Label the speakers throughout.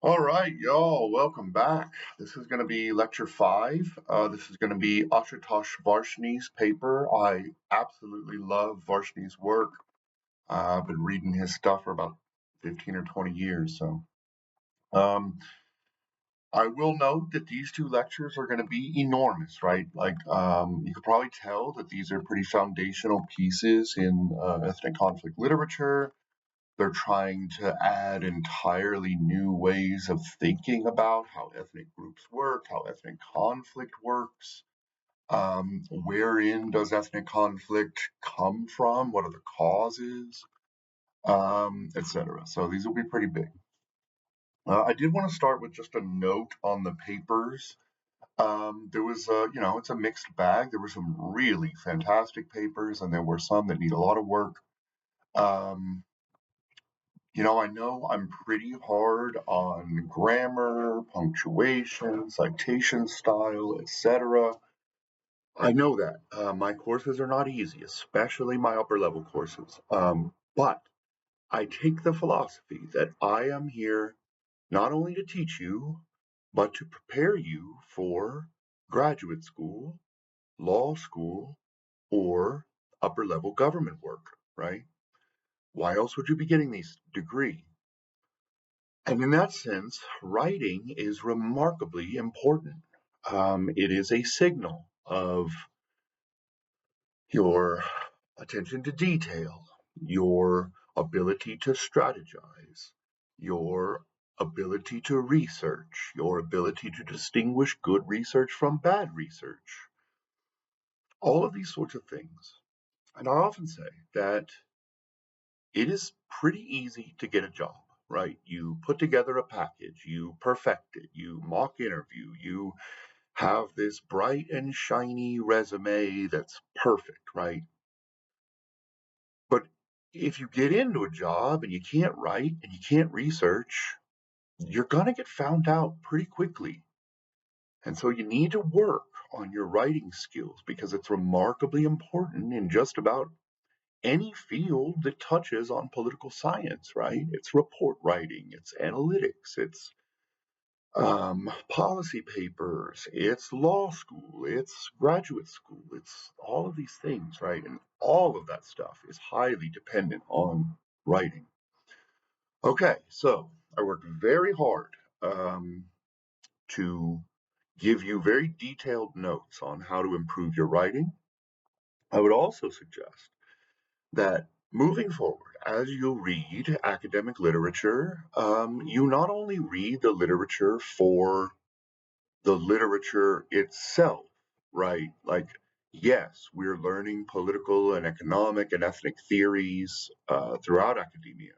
Speaker 1: All right, y'all, welcome back. This is going to be lecture 5. This is going to be Ashutosh Varshney's paper. I absolutely love Varshney's work. I've been reading his stuff for about 15 or 20 years. Um, I will note that these two lectures are going to be enormous, right? You could probably tell that these are pretty foundational pieces in ethnic conflict literature. They're trying to add entirely new ways of thinking about how ethnic groups work, how ethnic conflict works. Wherein does ethnic conflict come from? What are the causes? Etc. So these will be pretty big. I did want to start with just a note on the papers. There was, it's a mixed bag. There were some really fantastic papers, and there were some that need a lot of work. Um, I know I'm pretty hard on grammar, punctuation, citation style, etc. I know that. My courses are not easy, especially my upper level courses. But I take the philosophy that I am here not only to teach you, but to prepare you for graduate school, law school, or upper level government work, right? Why else would you be getting this degree? And in that sense, writing is remarkably important. It is a signal of your attention to detail, your ability to strategize, your ability to research, your ability to distinguish good research from bad research, all of these sorts of things. And I often say that it is pretty easy to get a job, right? You put together a package, you perfect it, you mock interview, you have this bright and shiny resume that's perfect, right? But if you get into a job and you can't write and you can't research, you're going to get found out pretty quickly. And so you need to work on your writing skills because it's remarkably important in just about any field that touches on political science, right? It's report writing, it's analytics, it's policy papers, it's law school, it's graduate school, it's all of these things, right? And all of that stuff is highly dependent on writing. Okay, so I worked very hard to give you very detailed notes on how to improve your writing. I would also suggest that moving forward, as you read academic literature, you not only read the literature for the literature itself, right? Like, yes, we're learning political and economic and ethnic theories throughout academia.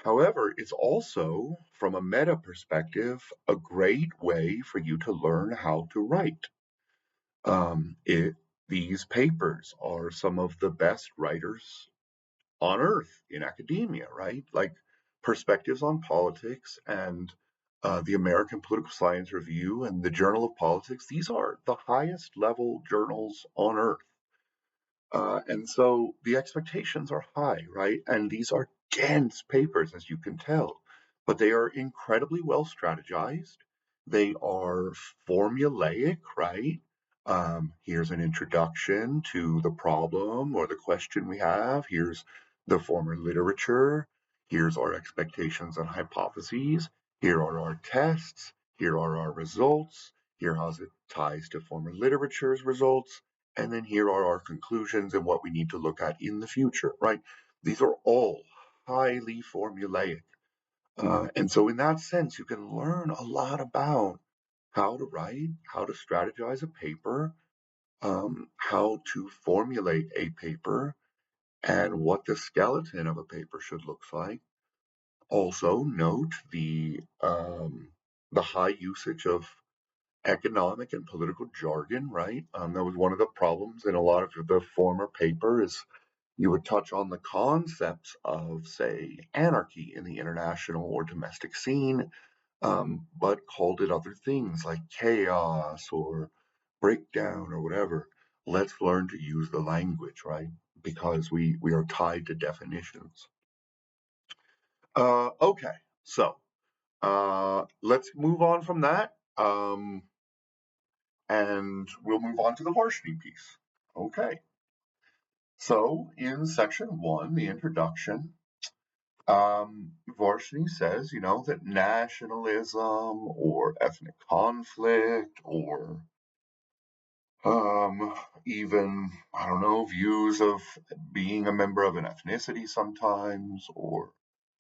Speaker 1: However, it's also, from a meta perspective, a great way for you to learn how to write. It, these papers are some of the best writers on earth in academia, right? Like Perspectives on Politics and the American Political Science Review and the Journal of Politics. These are the highest level journals on earth. And so the expectations are high, right? And these are dense papers, as you can tell, but they are incredibly well strategized. They are formulaic, right? Here's an introduction to the problem or the question we have. Here's the former literature. Here's our expectations and hypotheses. Here are our tests. Here are our results. Here how it ties to former literature's results. And then here are our conclusions and what we need to look at in the future, right? These are all highly formulaic. And so, in that sense, you can learn a lot about how to write, how to strategize a paper, how to formulate a paper, and what the skeleton of a paper should look like. Also, note the high usage of economic and political jargon, right? That was one of the problems in a lot of the former paper is you would touch on the concepts of, say, anarchy in the international or domestic scene, but called it other things like chaos or breakdown or whatever. Let's learn to use the language, right? Because we are tied to definitions. Okay, so Let's move on from that, and we'll move on to the Varshney piece. Okay. So in section 1, the introduction, Varshney says, that nationalism or ethnic conflict or even, I don't know, views of being a member of an ethnicity sometimes, or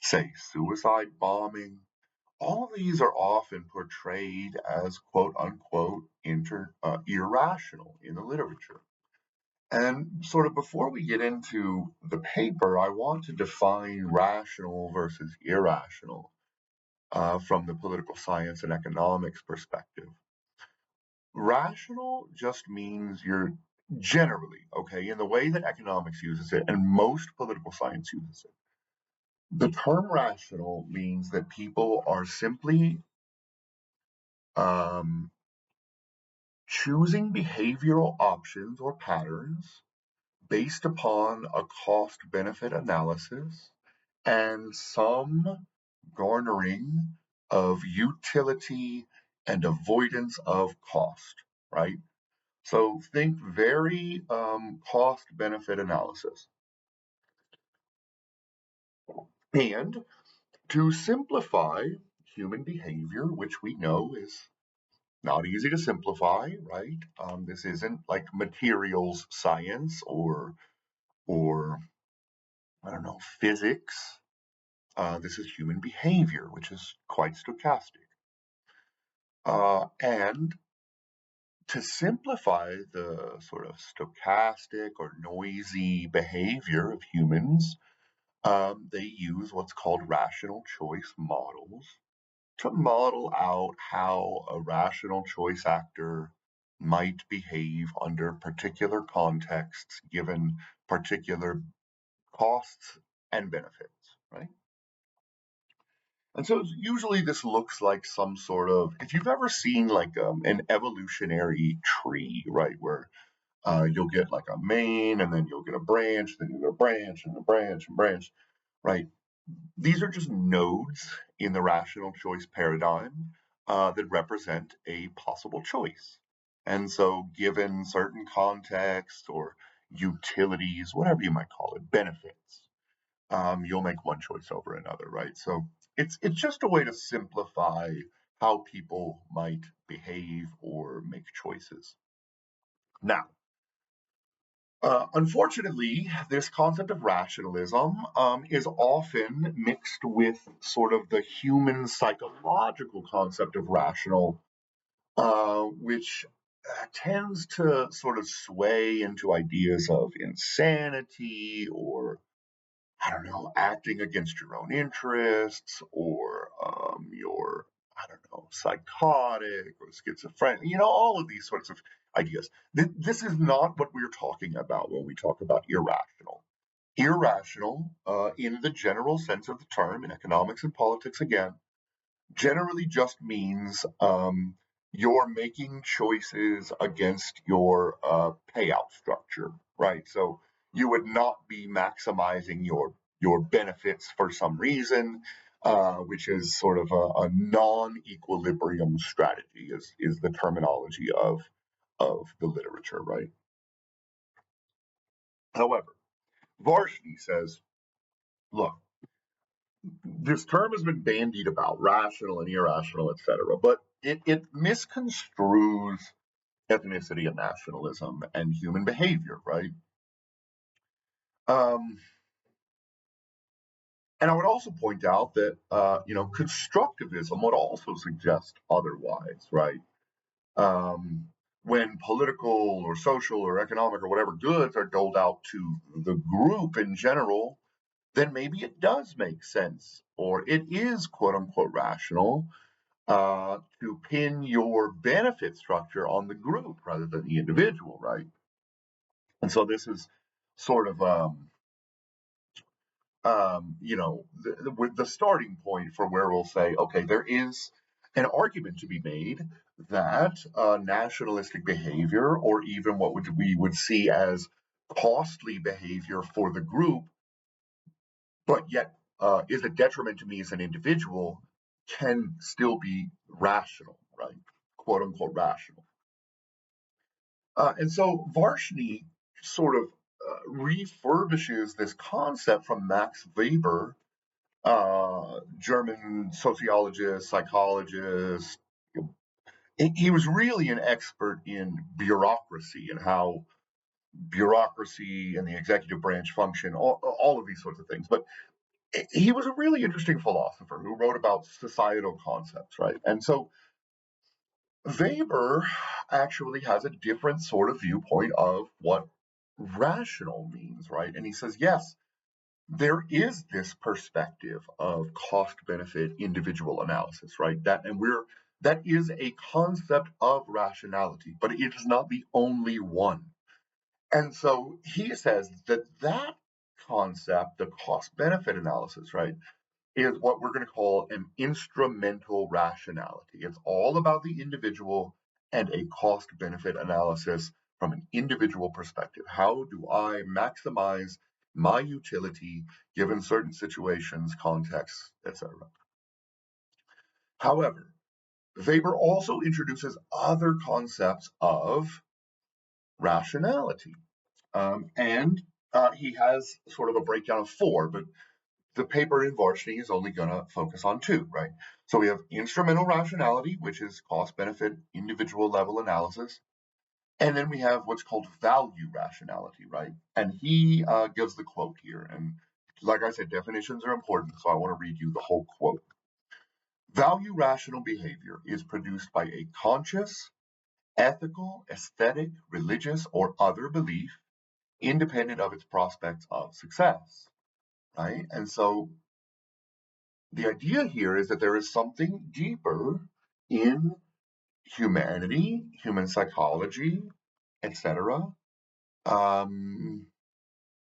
Speaker 1: say suicide bombing. All of these are often portrayed as quote unquote irrational in the literature. And sort of before we get into the paper, I want to define rational versus irrational from the political science and economics perspective. Rational just means you're generally, okay, in the way that economics uses it and most political science uses it. The term rational means that people are simply um, choosing behavioral options or patterns based upon a cost benefit analysis and some garnering of utility and avoidance of cost, right? So think very cost benefit analysis. And to simplify human behavior, which we know is not easy to simplify, right? This isn't like materials science or I don't know, physics. This is human behavior, which is quite stochastic. And to simplify the sort of stochastic or noisy behavior of humans, they use what's called rational choice models to model out how a rational choice actor might behave under particular contexts given particular costs and benefits, right? And so usually this looks like some sort of, if you've ever seen like an evolutionary tree, right, where you'll get like a main and then you'll get a branch, then you get a branch and a branch and branch, right? These are just nodes in the rational choice paradigm that represent a possible choice. And so, given certain contexts or utilities, whatever you might call it, benefits, you'll make one choice over another, right? So it's just a way to simplify how people might behave or make choices. Now, unfortunately, this concept of rationalism is often mixed with sort of the human psychological concept of rational, which tends to sort of sway into ideas of insanity or I don't know, acting against your own interests or you're, I don't know, psychotic or schizophrenic, all of these sorts of ideas. This is not what we're talking about when we talk about irrational. Irrational, in the general sense of the term in economics and politics, again, generally just means you're making choices against your payout structure, right? So you would not be maximizing your benefits for some reason, which is sort of a non-equilibrium strategy, is the terminology of the literature, right? However, Varshney says, look, this term has been bandied about, rational and irrational, etc., but it misconstrues ethnicity and nationalism and human behavior, right? Um, and I would also point out that constructivism would also suggest otherwise, right? Um, when political or social or economic or whatever goods are doled out to the group in general, then maybe it does make sense, or it is quote unquote rational to pin your benefit structure on the group rather than the individual, right? And so this is sort of, the starting point for where we'll say, okay, there is an argument to be made that nationalistic behavior, or even what we would see as costly behavior for the group, but yet is a detriment to me as an individual, can still be rational, right? Quote unquote rational. And so Varshney sort of refurbishes this concept from Max Weber, German sociologist, psychologist. He was really an expert in bureaucracy and how bureaucracy and the executive branch function, all of these sorts of things. But he was a really interesting philosopher who wrote about societal concepts, right? And so Weber actually has a different sort of viewpoint of what rational means, right? And he says, yes, there is this perspective of cost benefit individual analysis, right? That is a concept of rationality, but it is not the only one. And so he says that that concept, the cost benefit analysis, right, is what we're going to call an instrumental rationality. It's all about the individual and a cost benefit analysis from an individual perspective. How do I maximize my utility given certain situations, contexts, etc.? However, Weber also introduces other concepts of rationality. And he has sort of a breakdown of four, but the paper in Varshney is only going to focus on two, right? So we have instrumental rationality, which is cost benefit, individual level analysis. And then we have what's called value rationality, right? And he gives the quote here. And like I said, definitions are important, so I want to read you the whole quote. Value rational behavior is produced by a conscious, ethical, aesthetic, religious, or other belief independent of its prospects of success, right? And so the idea here is that there is something deeper in humanity, human psychology, etc., um,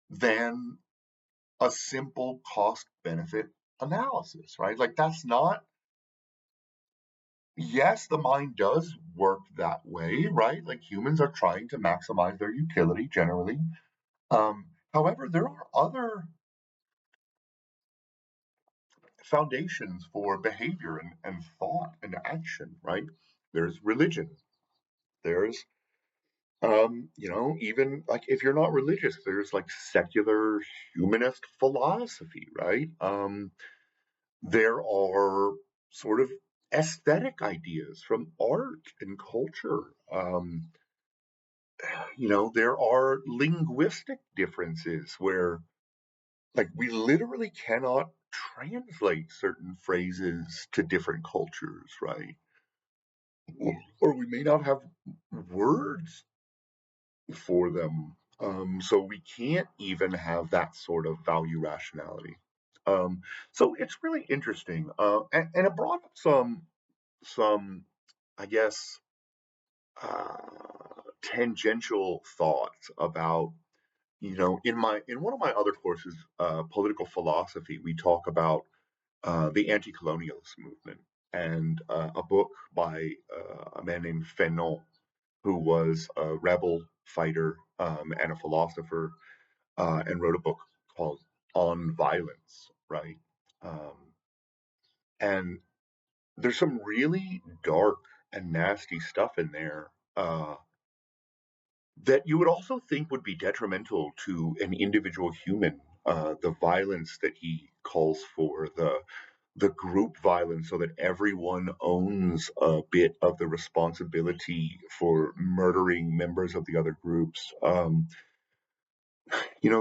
Speaker 1: than a simple cost benefit analysis, right? Like, that's not, yes, the mind does work that way, right? Like, humans are trying to maximize their utility generally. However, there are other foundations for behavior and thought and action, right? There's religion. There's, even like if you're not religious, there's like secular humanist philosophy, right? There are sort of aesthetic ideas from art and culture. There are linguistic differences where, like, we literally cannot translate certain phrases to different cultures, right? Or we may not have words for them. So we can't even have that sort of value rationality. So it's really interesting, and it brought up some, I guess, tangential thoughts about, in one of my other courses, political philosophy, we talk about the anti-colonialist movement and a book by a man named Fanon, who was a rebel fighter and a philosopher, and wrote a book called On Violence, right? Um, and there's some really dark and nasty stuff in there that you would also think would be detrimental to an individual human. The violence that he calls for, the group violence, so that everyone owns a bit of the responsibility for murdering members of the other groups.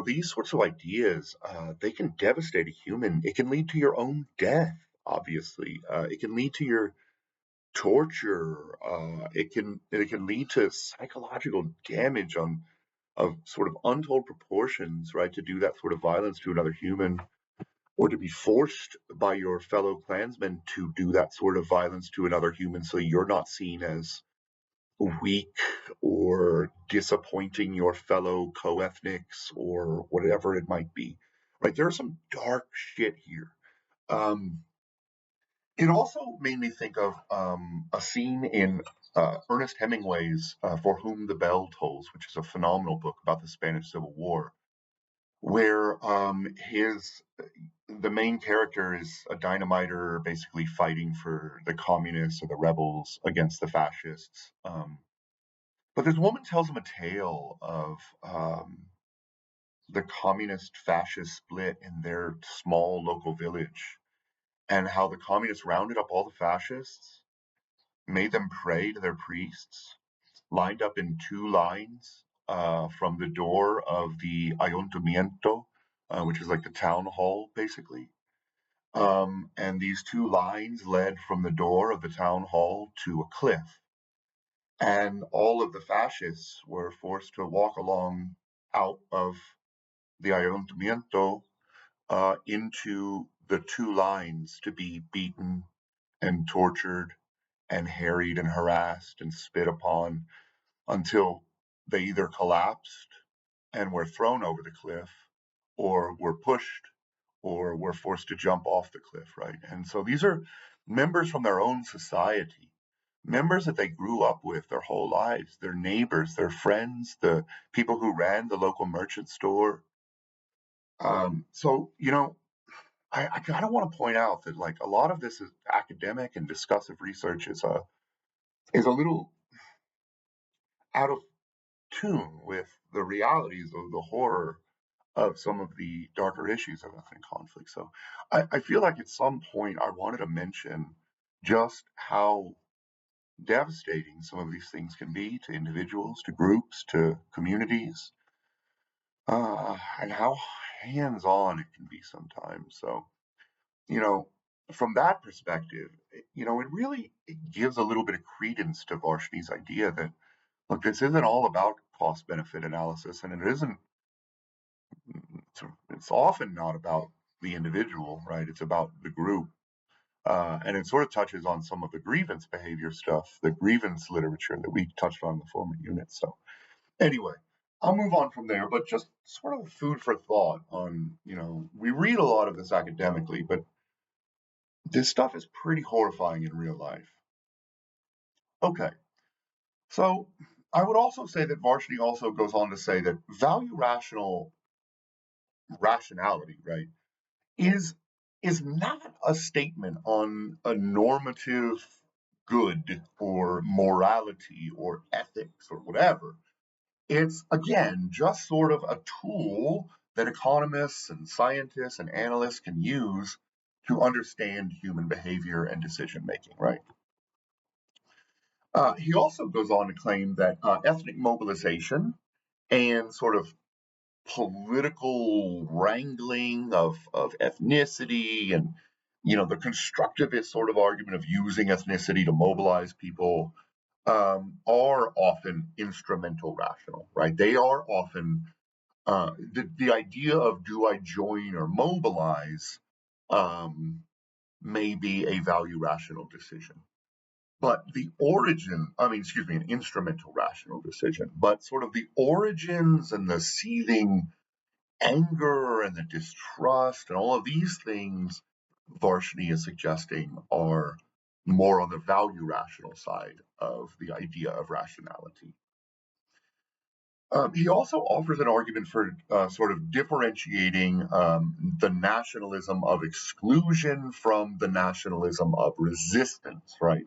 Speaker 1: These sorts of ideas, they can devastate a human. It can lead to your own death, obviously. It can lead to your torture. It can lead to psychological damage of sort of untold proportions, right? To do that sort of violence to another human, or to be forced by your fellow clansmen to do that sort of violence to another human, so you're not seen as weak or disappointing your fellow co-ethnics or whatever it might be, right? There's some dark shit here. um, it also made me think of a scene in Ernest Hemingway's For Whom the Bell Tolls, which is a phenomenal book about the Spanish Civil War. where the main character is a dynamiter, basically fighting for the communists or the rebels against the fascists. But this woman tells him a tale of the communist fascist split in their small local village, and how the communists rounded up all the fascists, made them pray to their priests, lined up in two lines from the door of the ayuntamiento, which is like the town hall, basically. And these two lines led from the door of the town hall to a cliff. And all of the fascists were forced to walk along out of the ayuntamiento into the two lines to be beaten and tortured and harried and harassed and spit upon until they either collapsed and were thrown over the cliff or were pushed or were forced to jump off the cliff, right? And so these are members from their own society, members that they grew up with their whole lives, their neighbors, their friends, the people who ran the local merchant store. I kind of want to point out that like a lot of this is academic and discussive research is a little out of tune with the realities of the horror of some of the darker issues of ethnic conflict. So I feel like at some point I wanted to mention just how devastating some of these things can be to individuals, to groups, to communities, and how hands on it can be sometimes. So, you know, from that perspective, it really it gives a little bit of credence to Varshney's idea that, look, this isn't all about cost benefit analysis, and it isn't it's often not about the individual, right? It's about the group. And it sort of touches on some of the grievance behavior stuff, the grievance literature that we touched on in the former unit. So, anyway, I'll move on from there, but just sort of food for thought on, we read a lot of this academically, but this stuff is pretty horrifying in real life. Okay, so I would also say that Varshney also goes on to say that value rationality, right? is is not a statement on a normative good or morality or ethics or whatever. It's again just sort of a tool that economists and scientists and analysts can use to understand human behavior and decision making, right? He also goes on to claim that ethnic mobilization and sort of political wrangling of ethnicity and the constructivist sort of argument of using ethnicity to mobilize people are often instrumental rational, right? They are often the idea of do I join or mobilize um, may be a value rational decision. But the origin, I mean, excuse me, an instrumental rational decision, but sort of the origins and the seething anger and the distrust and all of these things Varshney is suggesting are more on the value rational side of the idea of rationality. He also offers an argument for sort of differentiating the nationalism of exclusion from the nationalism of resistance, right?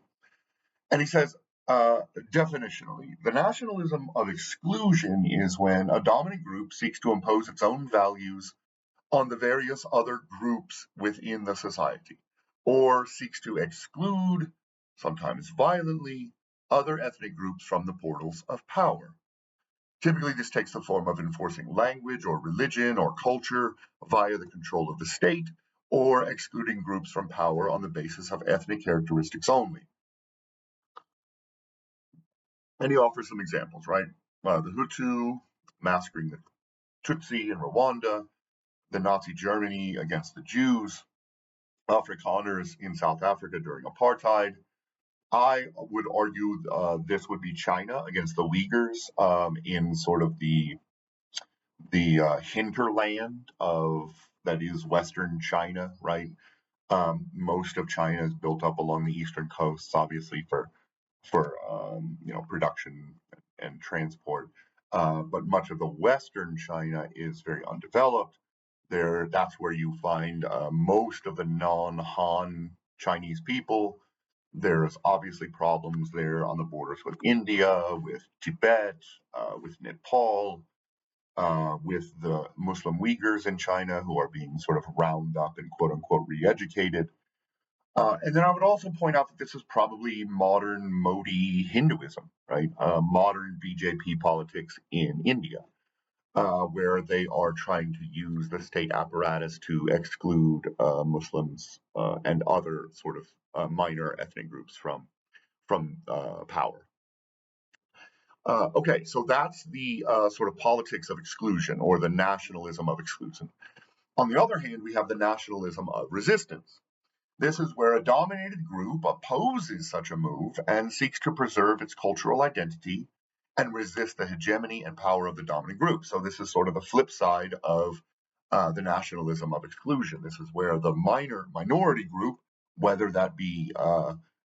Speaker 1: And he says, definitionally, the nationalism of exclusion is when a dominant group seeks to impose its own values on the various other groups within the society, or seeks to exclude, sometimes violently, other ethnic groups from the portals of power. Typically, this takes the form of enforcing language or religion or culture via the control of the state, or excluding groups from power on the basis of ethnic characteristics only. And he offers some examples, right? The Hutu massacring the Tutsi in Rwanda, the Nazi Germany against the Jews, Afrikaners in South Africa during apartheid. I would argue this would be China against the Uyghurs in sort of the hinterland of that is Western China, right? Most of China is built up along the eastern coasts, obviously for production and transport. but much of the Western China is very undeveloped. That's where you find most of the non-Han Chinese people. There's obviously problems there on the borders with India, with Tibet, with Nepal, with the Muslim Uyghurs in China who are being sort of round up and quote unquote re-educated. And then I would also point out that this is probably modern Modi Hinduism, right? Modern BJP politics in India, where they are trying to use the state apparatus to exclude Muslims and other sort of minor ethnic groups from power. Okay, so that's the sort of politics of exclusion or the nationalism of exclusion. On the other hand, we have the nationalism of resistance. This is where a dominated group opposes such a move and seeks to preserve its cultural identity and resist the hegemony and power of the dominant group. So, this is sort of the flip side of the nationalism of exclusion. This is where the minority group, whether that be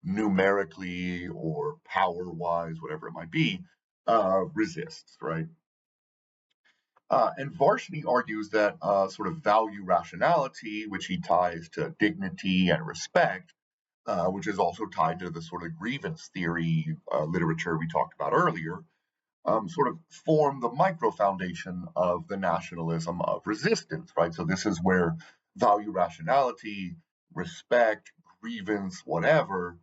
Speaker 1: numerically or power wise, whatever it might be, resists, right? And Varshney argues that sort of value rationality, which he ties to dignity and respect, which is also tied to the sort of grievance theory literature we talked about earlier, sort of form the micro foundation of the nationalism of resistance, right? So this is where value rationality, respect, grievance, whatever,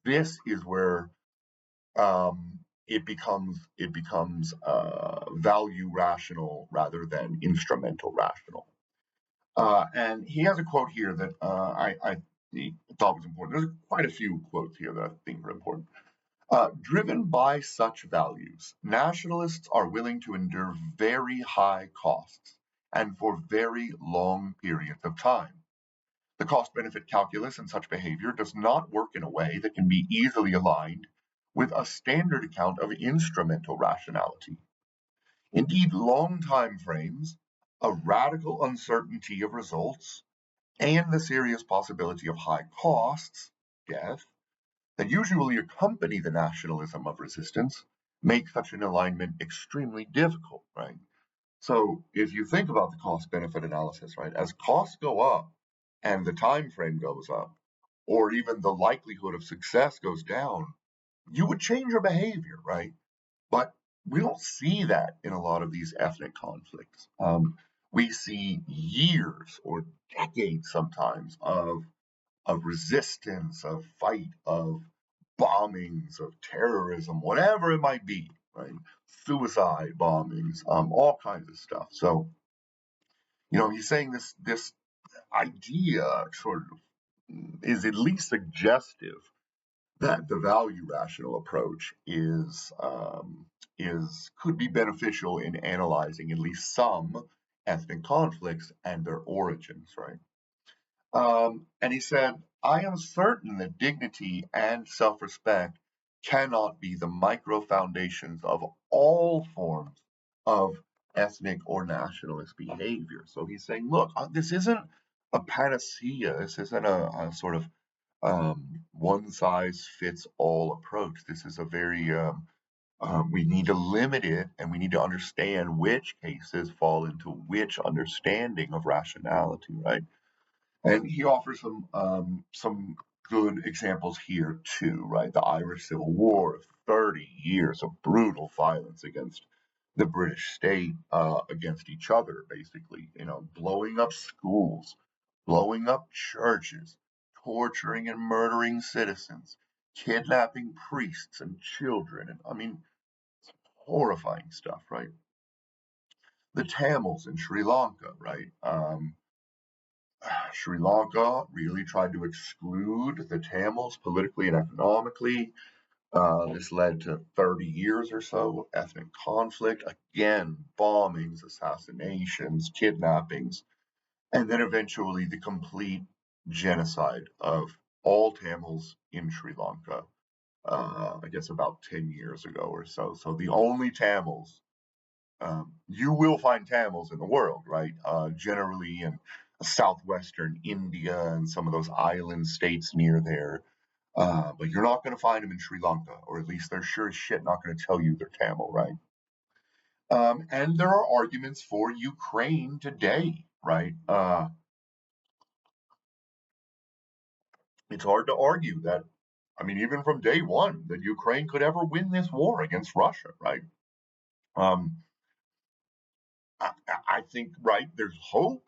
Speaker 1: this is where it becomes value rational rather than instrumental rational. And he has a quote here that I thought was important. There's quite a few quotes here that I think are important. Driven by such values, nationalists are willing to endure very high costs and for very long periods of time. The cost benefit calculus in such behavior does not work in a way that can be easily aligned with a standard account of instrumental rationality. Indeed, long time frames, a radical uncertainty of results, and the serious possibility of high costs, death, that usually accompany the nationalism of resistance make such an alignment extremely difficult, right? So if you think about the cost benefit analysis, right, as costs go up and the time frame goes up, or even the likelihood of success goes down, you would change your behavior, right? But we don't see that in a lot of these ethnic conflicts. We see years or decades sometimes of resistance, of fight, of bombings, of terrorism, whatever it might be, right? Suicide bombings, all kinds of stuff. So, he's saying this idea sort of is at least suggestive that the value rational approach is could be beneficial in analyzing at least some ethnic conflicts and their origins, right? And he said, I am certain that dignity and self respect cannot be the micro foundations of all forms of ethnic or nationalist behavior. So he's saying, look, this isn't a panacea. This isn't a sort of one size fits all approach. This is a very, we need to limit it and we need to understand which cases fall into which understanding of rationality, right? And he offers some good examples here too, right? The Irish Civil War, 30 years of brutal violence against the British state, against each other, basically, blowing up schools, blowing up churches, torturing and murdering citizens, kidnapping priests and children, and I mean, horrifying stuff, right? The Tamils in Sri Lanka, right? Sri Lanka really tried to exclude the Tamils politically and economically. This led to 30 years or so of ethnic conflict, again, bombings, assassinations, kidnappings, and then eventually the complete genocide of all Tamils in Sri Lanka, I guess about 10 years ago or so. So the only Tamils you will find Tamils in the world, right? Generally in southwestern India and some of those island states near there. But you're not going to find them in Sri Lanka, or at least they're sure as shit not going to tell you they're Tamil, right? And there are arguments for Ukraine today, right? It's hard to argue that, I mean, even from day one, that Ukraine could ever win this war against Russia, right? Um, I think, right, there's hope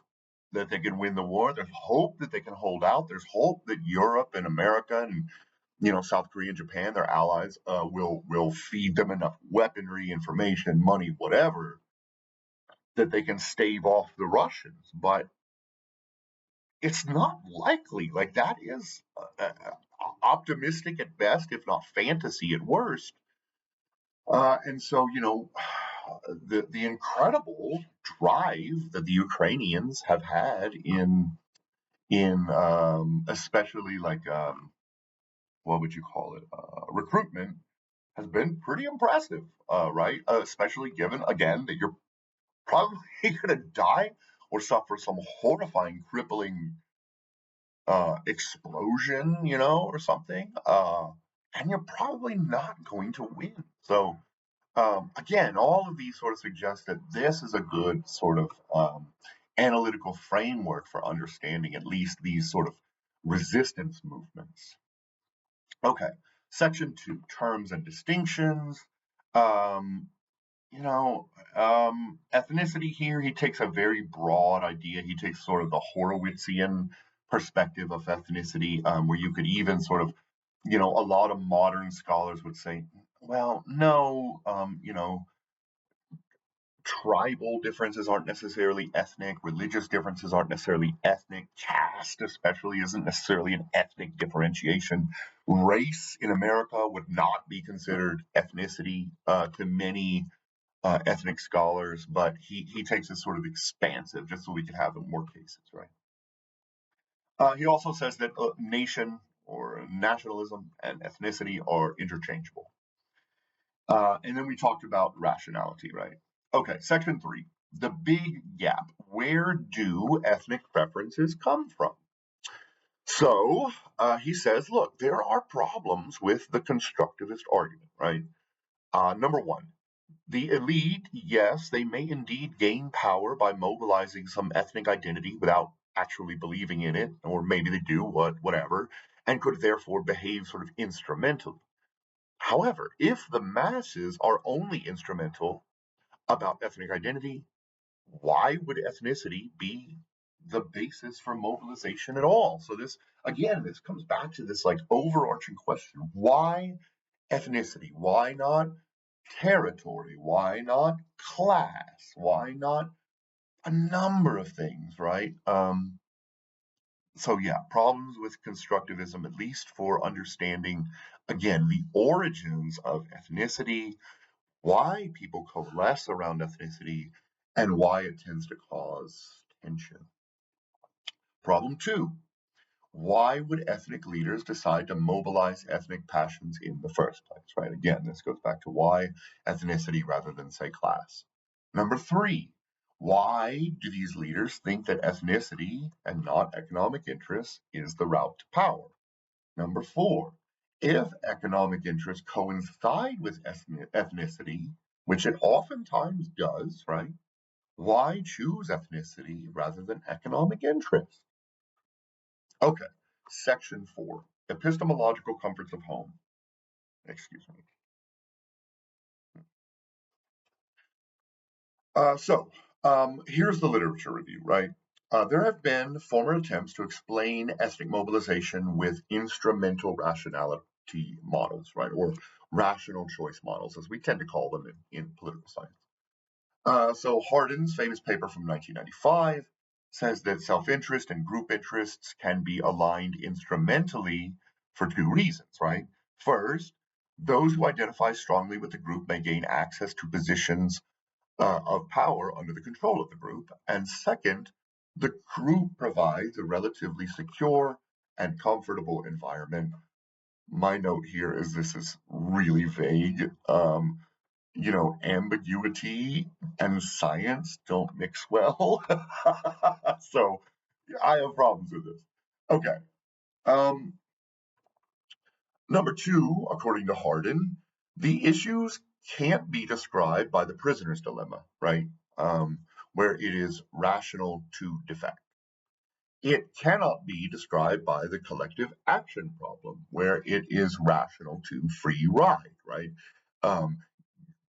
Speaker 1: that they can win the war. There's hope that they can hold out. There's hope that Europe and America and South Korea and Japan, their allies, will feed them enough weaponry, information, money, whatever, that they can stave off the Russians. But it's not likely. Like that is optimistic at best, if not fantasy at worst. And so, the incredible drive that the Ukrainians have had in especially like what would you call it, recruitment, has been pretty impressive, right? Especially given again that you're probably going to die or suffer some horrifying, crippling explosion, or something, and you're probably not going to win. So again, all of these sort of suggest that this is a good sort of analytical framework for understanding at least these sort of resistance movements. Okay, section 2, terms and distinctions. Um, ethnicity here, he takes a very broad idea. He takes sort of the Horowitzian perspective of ethnicity, where you could even sort of, a lot of modern scholars would say, well, no, tribal differences aren't necessarily ethnic, religious differences aren't necessarily ethnic, caste especially isn't necessarily an ethnic differentiation. Race in America would not be considered ethnicity to many ethnic scholars, but he takes it sort of expansive just so we can have more cases, right? He also says that nation or nationalism and ethnicity are interchangeable. And then we talked about rationality, right? Okay, section 3, the big gap. Where do ethnic preferences come from? So he says, look, there are problems with the constructivist argument, right? Number one, the elite, yes, they may indeed gain power by mobilizing some ethnic identity without actually believing in it, or maybe they do, whatever, and could therefore behave sort of instrumentally. However, if the masses are only instrumental about ethnic identity, why would ethnicity be the basis for mobilization at all? So this comes back to this like overarching question: why ethnicity? Why not territory? Why not class? Why not a number of things, right? So yeah, problems with constructivism, at least for understanding again the origins of ethnicity, why people coalesce around ethnicity, and why it tends to cause tension. Problem 2, why would ethnic leaders decide to mobilize ethnic passions in the first place, right? Again, this goes back to why ethnicity rather than, say, class. Number 3, why do these leaders think that ethnicity and not economic interests is the route to power? Number 4, if economic interests coincide with ethnicity, which it oftentimes does, right? Why choose ethnicity rather than economic interest? Okay, section 4, epistemological comforts of home. Excuse me. Here's the literature review, right? There have been former attempts to explain ethnic mobilization with instrumental rationality models, right? Or rational choice models, as we tend to call them in political science. So Hardin's famous paper from 1995 says that self-interest and group interests can be aligned instrumentally for 2 reasons, right? First, those who identify strongly with the group may gain access to positions of power under the control of the group. And second, the group provides a relatively secure and comfortable environment. My note here is this is really vague. Ambiguity and science don't mix well. So I have problems with this. Okay. Um, Number 2, according to Hardin, the issues can't be described by the prisoner's dilemma, right? Where it is rational to defect. It cannot be described by the collective action problem, where it is rational to free ride, right? Um,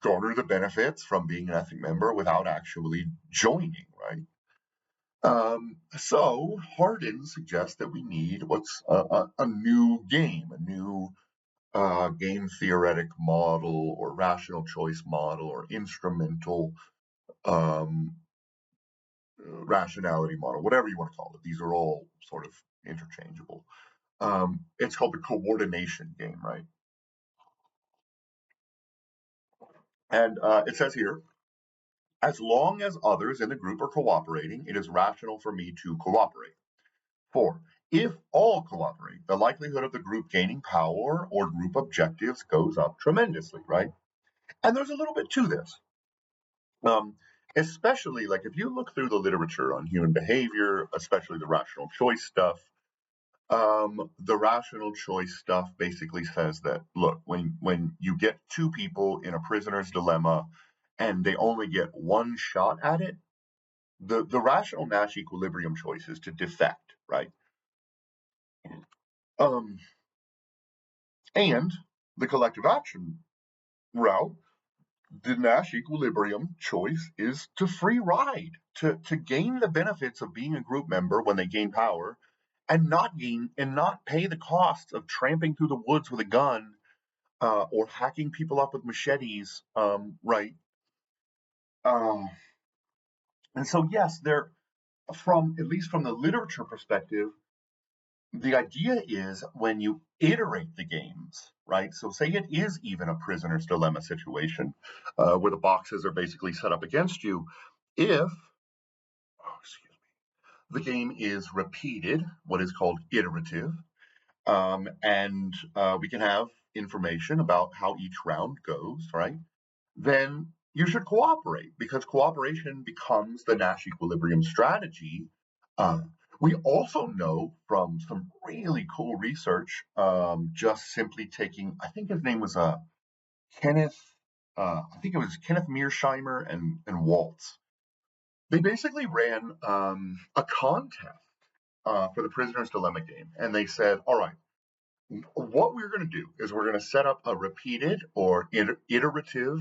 Speaker 1: Garner the benefits from being an ethnic member without actually joining, right? So Hardin suggests that we need what's a new game, a new game theoretic model or rational choice model or instrumental um, rationality model, whatever you want to call it. These are all sort of interchangeable. It's called the coordination game, right? And it says here, as long as others in the group are cooperating, it is rational for me to cooperate. 4. If all cooperate, the likelihood of the group gaining power or group objectives goes up tremendously, right? And there's a little bit to this. Um, Especially like if you look through the literature on human behavior, especially the rational choice stuff, the rational choice stuff basically says that look, when you get two people in a prisoner's dilemma and they only get one shot at it, the rational Nash equilibrium choice is to defect, right? Um, and the collective action route, the Nash equilibrium choice is to free ride, to gain the benefits of being a group member when they gain power, and not pay the costs of tramping through the woods with a gun or hacking people up with machetes, right? Um, and so, yes, there, from at least from the literature perspective, the idea is when you iterate the games, right? So, say it is even a prisoner's dilemma situation where the boxes are basically set up against you. If the game is repeated, what is called iterative, and we can have information about how each round goes, right? Then you should cooperate because cooperation becomes the Nash equilibrium strategy. Uh, we also know from some really cool research, just simply taking, I think his name was Kenneth, I think it was Kenneth Mearsheimer and Waltz. They basically ran a contest for the prisoner's dilemma game, and they said, all right, what we're going to do is we're going to set up a repeated or iterative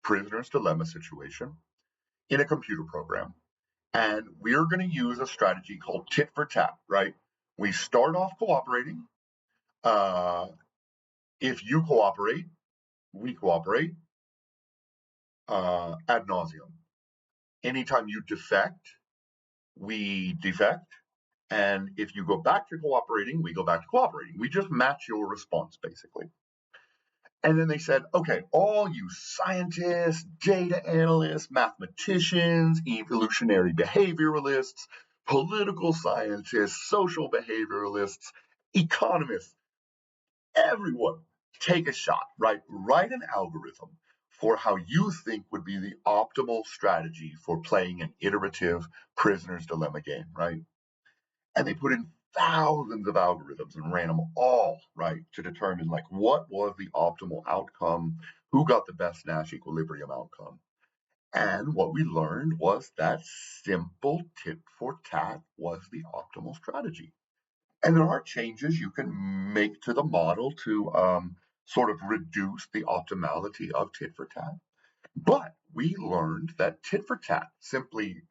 Speaker 1: prisoner's dilemma situation in a computer program. And we're going to use a strategy called tit for tat, right? We start off cooperating. Uh, if you cooperate, we cooperate ad nauseum. Anytime you defect, we defect. And if you go back to cooperating, we go back to cooperating. We just match your response, basically. And then they said, okay, all you scientists, data analysts, mathematicians, evolutionary behavioralists, political scientists, social behavioralists, economists, everyone, take a shot, right? Write an algorithm for how you think would be the optimal strategy for playing an iterative prisoner's dilemma game, right? And they put in thousands of algorithms and ran them all, right, to determine like what was the optimal outcome, who got the best Nash equilibrium outcome. And what we learned was that simple tit for tat was the optimal strategy. And there are changes you can make to the model to sort of reduce the optimality of tit for tat. But we learned that tit for tat, simply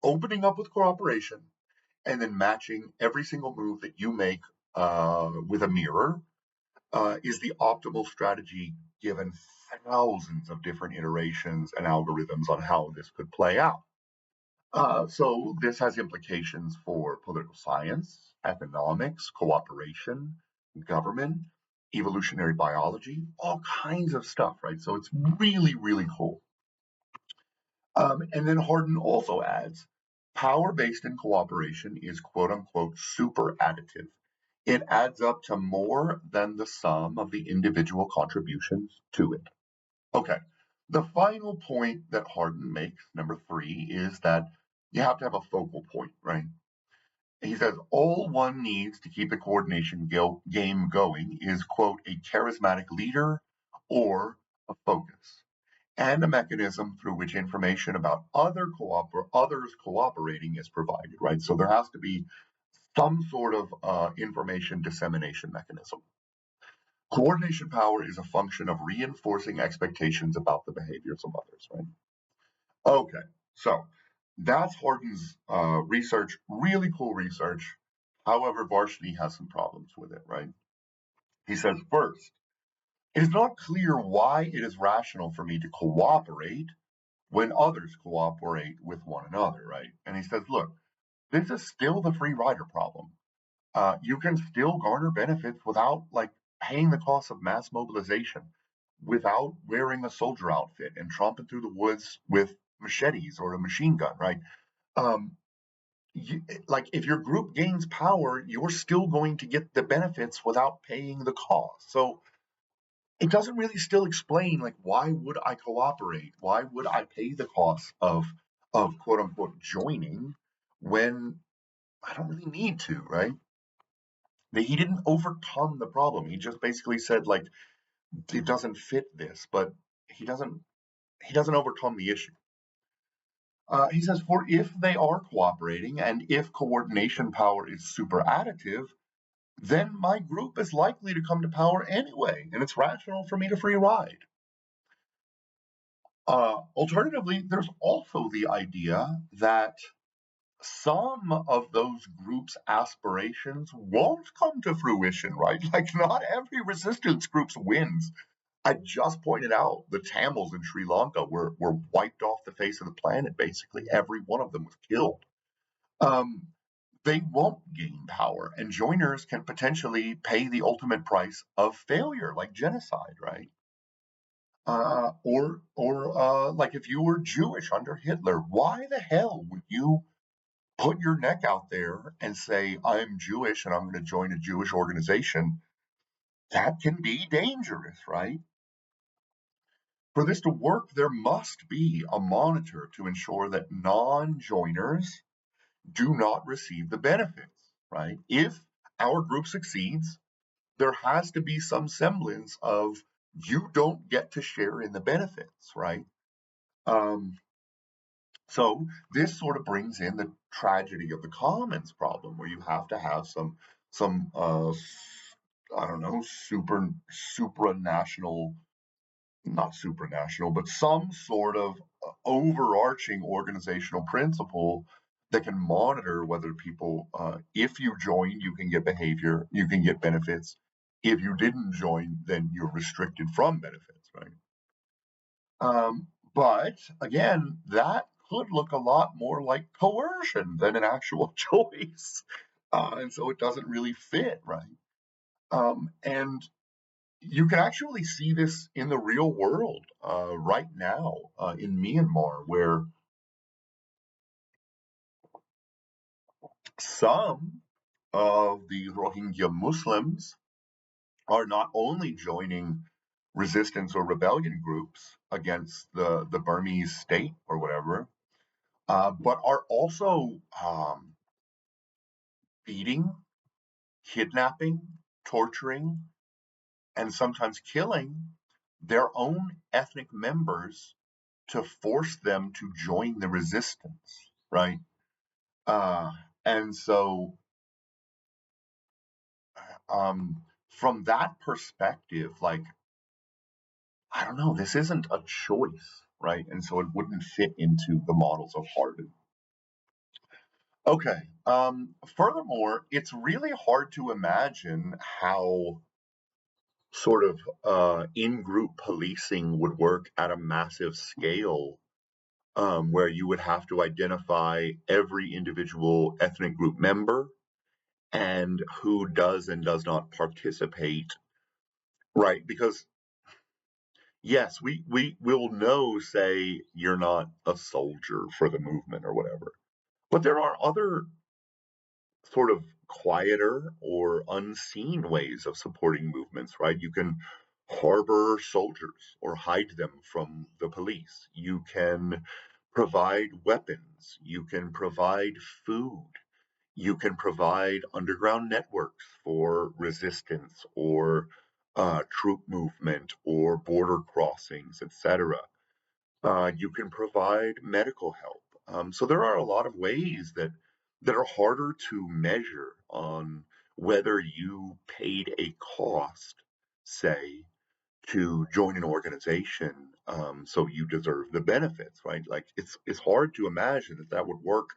Speaker 1: opening up with cooperation, and then matching every single move that you make with a mirror is the optimal strategy given thousands of different iterations and algorithms on how this could play out. So this has implications for political science, economics, cooperation, government, evolutionary biology, all kinds of stuff, right? So it's really, really cool. And then Hardin also adds, power based in cooperation is quote unquote super additive. It adds up to more than the sum of the individual contributions to it. Okay, the final point that Hardin makes, number 3, is that you have to have a focal point, right? He says all one needs to keep the coordination game going is, quote, a charismatic leader or a focus, and a mechanism through which information about others cooperating is provided, right? So there has to be some sort of information dissemination mechanism. Coordination power is a function of reinforcing expectations about the behaviors of others, right? Okay, so that's Horton's research, really cool research. However, Varshney has some problems with it, right? He says, first, it is not clear why it is rational for me to cooperate when others cooperate with one another, right? And he says, look, this is still the free rider problem. You can still garner benefits without like paying the cost of mass mobilization, without wearing a soldier outfit and tromping through the woods with machetes or a machine gun, right? Um, like if your group gains power, you're still going to get the benefits without paying the cost. So it doesn't really still explain like why would I cooperate? Why would I pay the cost of quote unquote joining when I don't really need to, right? He didn't overcome the problem. He just basically said like it doesn't fit this, but he doesn't he doesn't overcome the issue. He says, for if they are cooperating and if coordination power is super additive, then my group is likely to come to power anyway, and it's rational for me to free ride. Alternatively, there's also the idea that some of those groups' aspirations won't come to fruition, right? Like, not every resistance group wins. I just pointed out the Tamils in Sri Lanka were wiped off the face of the planet, basically. Every one of them was killed. Um, they won't gain power, and joiners can potentially pay the ultimate price of failure, like genocide, right? Or like if you were Jewish under Hitler, why the hell would you put your neck out there and say, I'm Jewish and I'm going to join a Jewish organization? That can be dangerous, right? For this to work, there must be a monitor to ensure that non joiners do not receive the benefits, right? If our group succeeds, there has to be some semblance of you don't get to share in the benefits, right? Um, so this sort of brings in the tragedy of the commons problem, where you have to have some I don't know, supranational, not supranational, but some sort of overarching organizational principle that can monitor whether people, if you join, you can get behavior, you can get benefits. If you didn't join, then you're restricted from benefits, right? But again, that could look a lot more like coercion than an actual choice. And so it doesn't really fit, right? And you can actually see this in the real world right now in Myanmar, where some of the Rohingya Muslims are not only joining resistance or rebellion groups against the Burmese state or whatever, but are also beating, kidnapping, torturing, and sometimes killing their own ethnic members to force them to join the resistance, right? Uh, and so, from that perspective, like, I don't know, this isn't a choice, right? And so it wouldn't fit into the models of Harden. Okay. Furthermore, it's really hard to imagine how sort of in-group policing would work at a massive scale, where you would have to identify every individual ethnic group member and who does and does not participate, right? Because yes, we will know, say, you're not a soldier for the movement or whatever, but there are other sort of quieter or unseen ways of supporting movements, right? You can harbor soldiers or hide them from the police. You can provide weapons. You can provide food. You can provide underground networks for resistance or troop movement or border crossings, etc. You can provide medical help. So there are a lot of ways that are harder to measure on whether you paid a cost, say, to join an organization, so you deserve the benefits, right? Like it's hard to imagine that that would work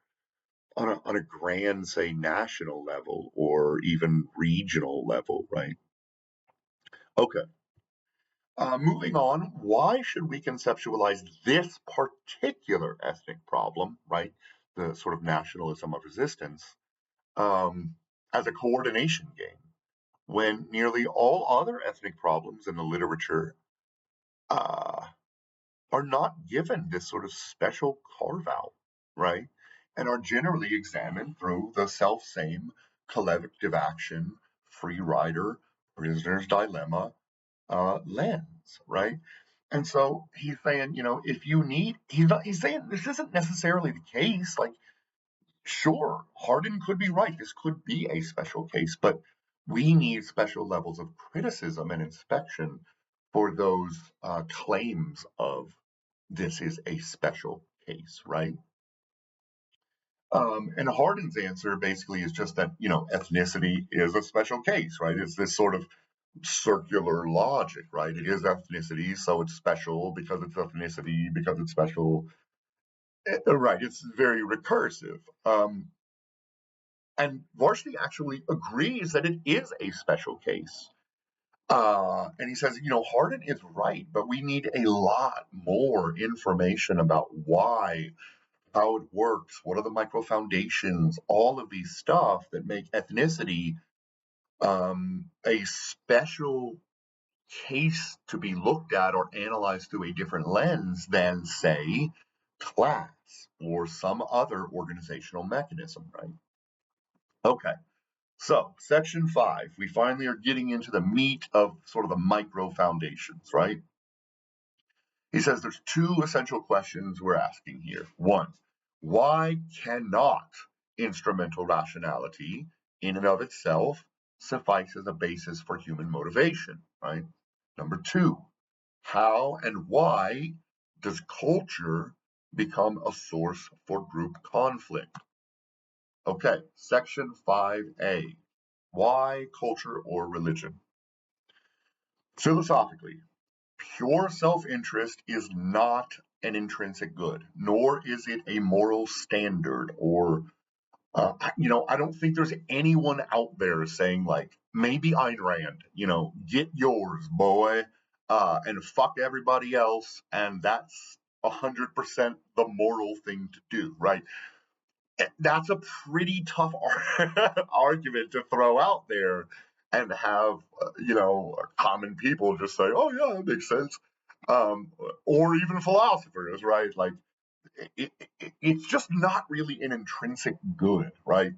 Speaker 1: on a grand, say, national level or even regional level, right? Okay. Moving on, why should we conceptualize this particular ethnic problem, right? The sort of nationalism of resistance, um, as a coordination game, when nearly all other ethnic problems in the literature uh, are not given this sort of special carve out, right? And are generally examined through the self same collective action, free rider, prisoner's dilemma lens, right? And so he's saying, if you need, he's saying this isn't necessarily the case. Like, sure, Hardin could be right. This could be a special case, but we need special levels of criticism and inspection for those claims of this is a special case, right? And Hardin's answer basically is just that, ethnicity is a special case, right? It's this sort of circular logic, right? It is ethnicity, so it's special because it's ethnicity, because it's special. Right, it's very recursive. And Varshney actually agrees that it is a special case. And he says, Hardin is right, but we need a lot more information about why, how it works, what are the micro foundations, all of these stuff that make ethnicity a special case to be looked at or analyzed through a different lens than, say, class or some other organizational mechanism, right? Okay. So, section 5, we finally are getting into the meat of sort of the micro foundations, right? He says there's two essential questions we're asking here. One, why cannot instrumental rationality in and of itself suffice as a basis for human motivation, right? Number two, how and why does culture become a source for group conflict? Okay, section 5A. Why culture or religion? Philosophically, pure self interest is not an intrinsic good, nor is it a moral standard or I don't think there's anyone out there saying like, maybe Ayn Rand, get yours, boy, and fuck everybody else, and that's 100% the moral thing to do, right? That's a pretty tough argument to throw out there and have, common people just say, oh yeah, that makes sense. Um, or even philosophers, right? Like, it's just not really an intrinsic good, right?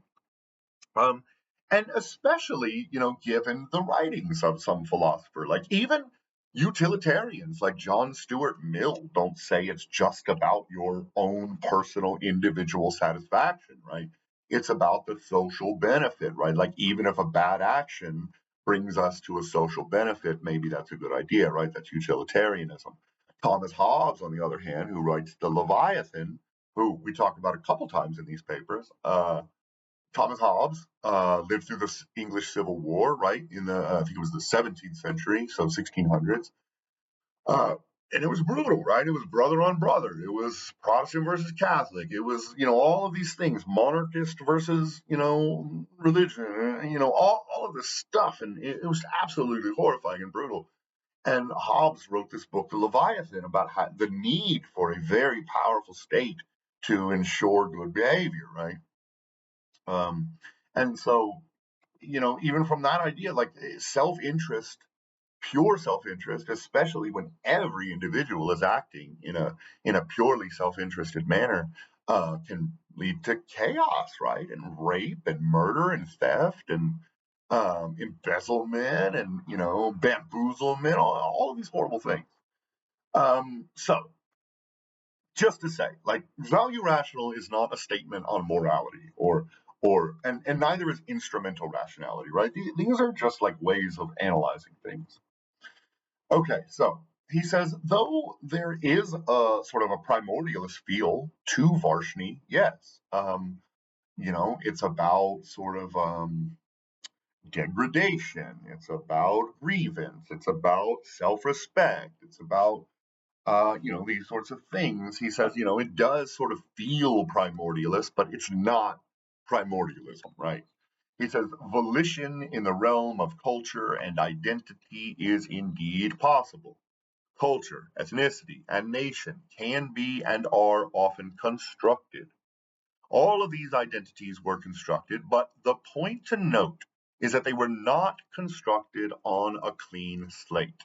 Speaker 1: Um, and especially, given the writings of some philosopher, like even utilitarians like John Stuart Mill don't say it's just about your own personal individual satisfaction, right? It's about the social benefit, right? Like even if a bad action brings us to a social benefit, maybe that's a good idea, right? That's utilitarianism. Thomas Hobbes, on the other hand, who writes the Leviathan, who we talk about a couple times in these papers, Thomas Hobbes lived through the English Civil War, right? In the I think it was the 17th century, so 1600s, and it was brutal, right? It was brother on brother. It was Protestant versus Catholic. It was all of these things, monarchist versus religion, all of this stuff, and it was absolutely horrifying and brutal. And Hobbes wrote this book, The Leviathan, about the need for a very powerful state to ensure good behavior, right? Um, and so, even from that idea, like self interest, pure self interest, especially when every individual is acting in a purely self interested manner, can lead to chaos, right? And rape and murder and theft and embezzlement and bamboozlement, all of these horrible things. So just to say, like, value rational is not a statement on morality or and neither is instrumental rationality, right? These are just like ways of analyzing things. Okay, so he says, though there is a sort of a primordialist feel to Varshney, yes. It's about sort of degradation, it's about grievance, it's about self-respect, it's about these sorts of things. He says, it does sort of feel primordialist, but it's not primordialism, right? He says, volition in the realm of culture and identity is indeed possible. Culture, ethnicity, and nation can be and are often constructed. All of these identities were constructed, but the point to note is that they were not constructed on a clean slate.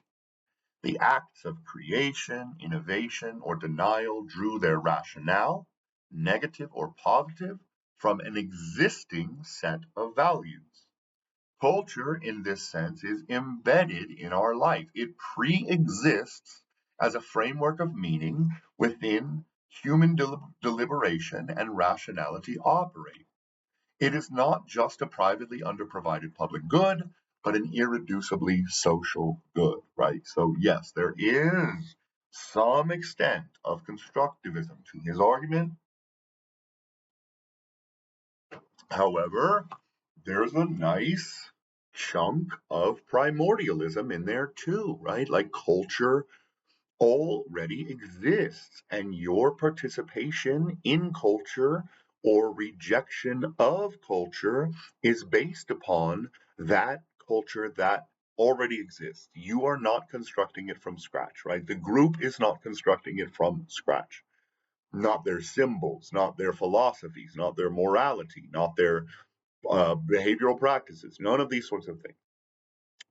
Speaker 1: The acts of creation, innovation, or denial drew their rationale, negative or positive, from an existing set of values. Culture, in this sense, is embedded in our life. It pre-exists as a framework of meaning within human deliberation and rationality operate. It is not just a privately underprovided public good, but an irreducibly social good, right? So, yes, there is some extent of constructivism to his argument. However, there's a nice chunk of primordialism in there too, right? Like culture already exists, and your participation in culture or rejection of culture is based upon that culture that already exists. You are not constructing it from scratch, right? The group is not constructing it from scratch. Not their symbols, not their philosophies, not their morality, not their behavioral practices, none of these sorts of things.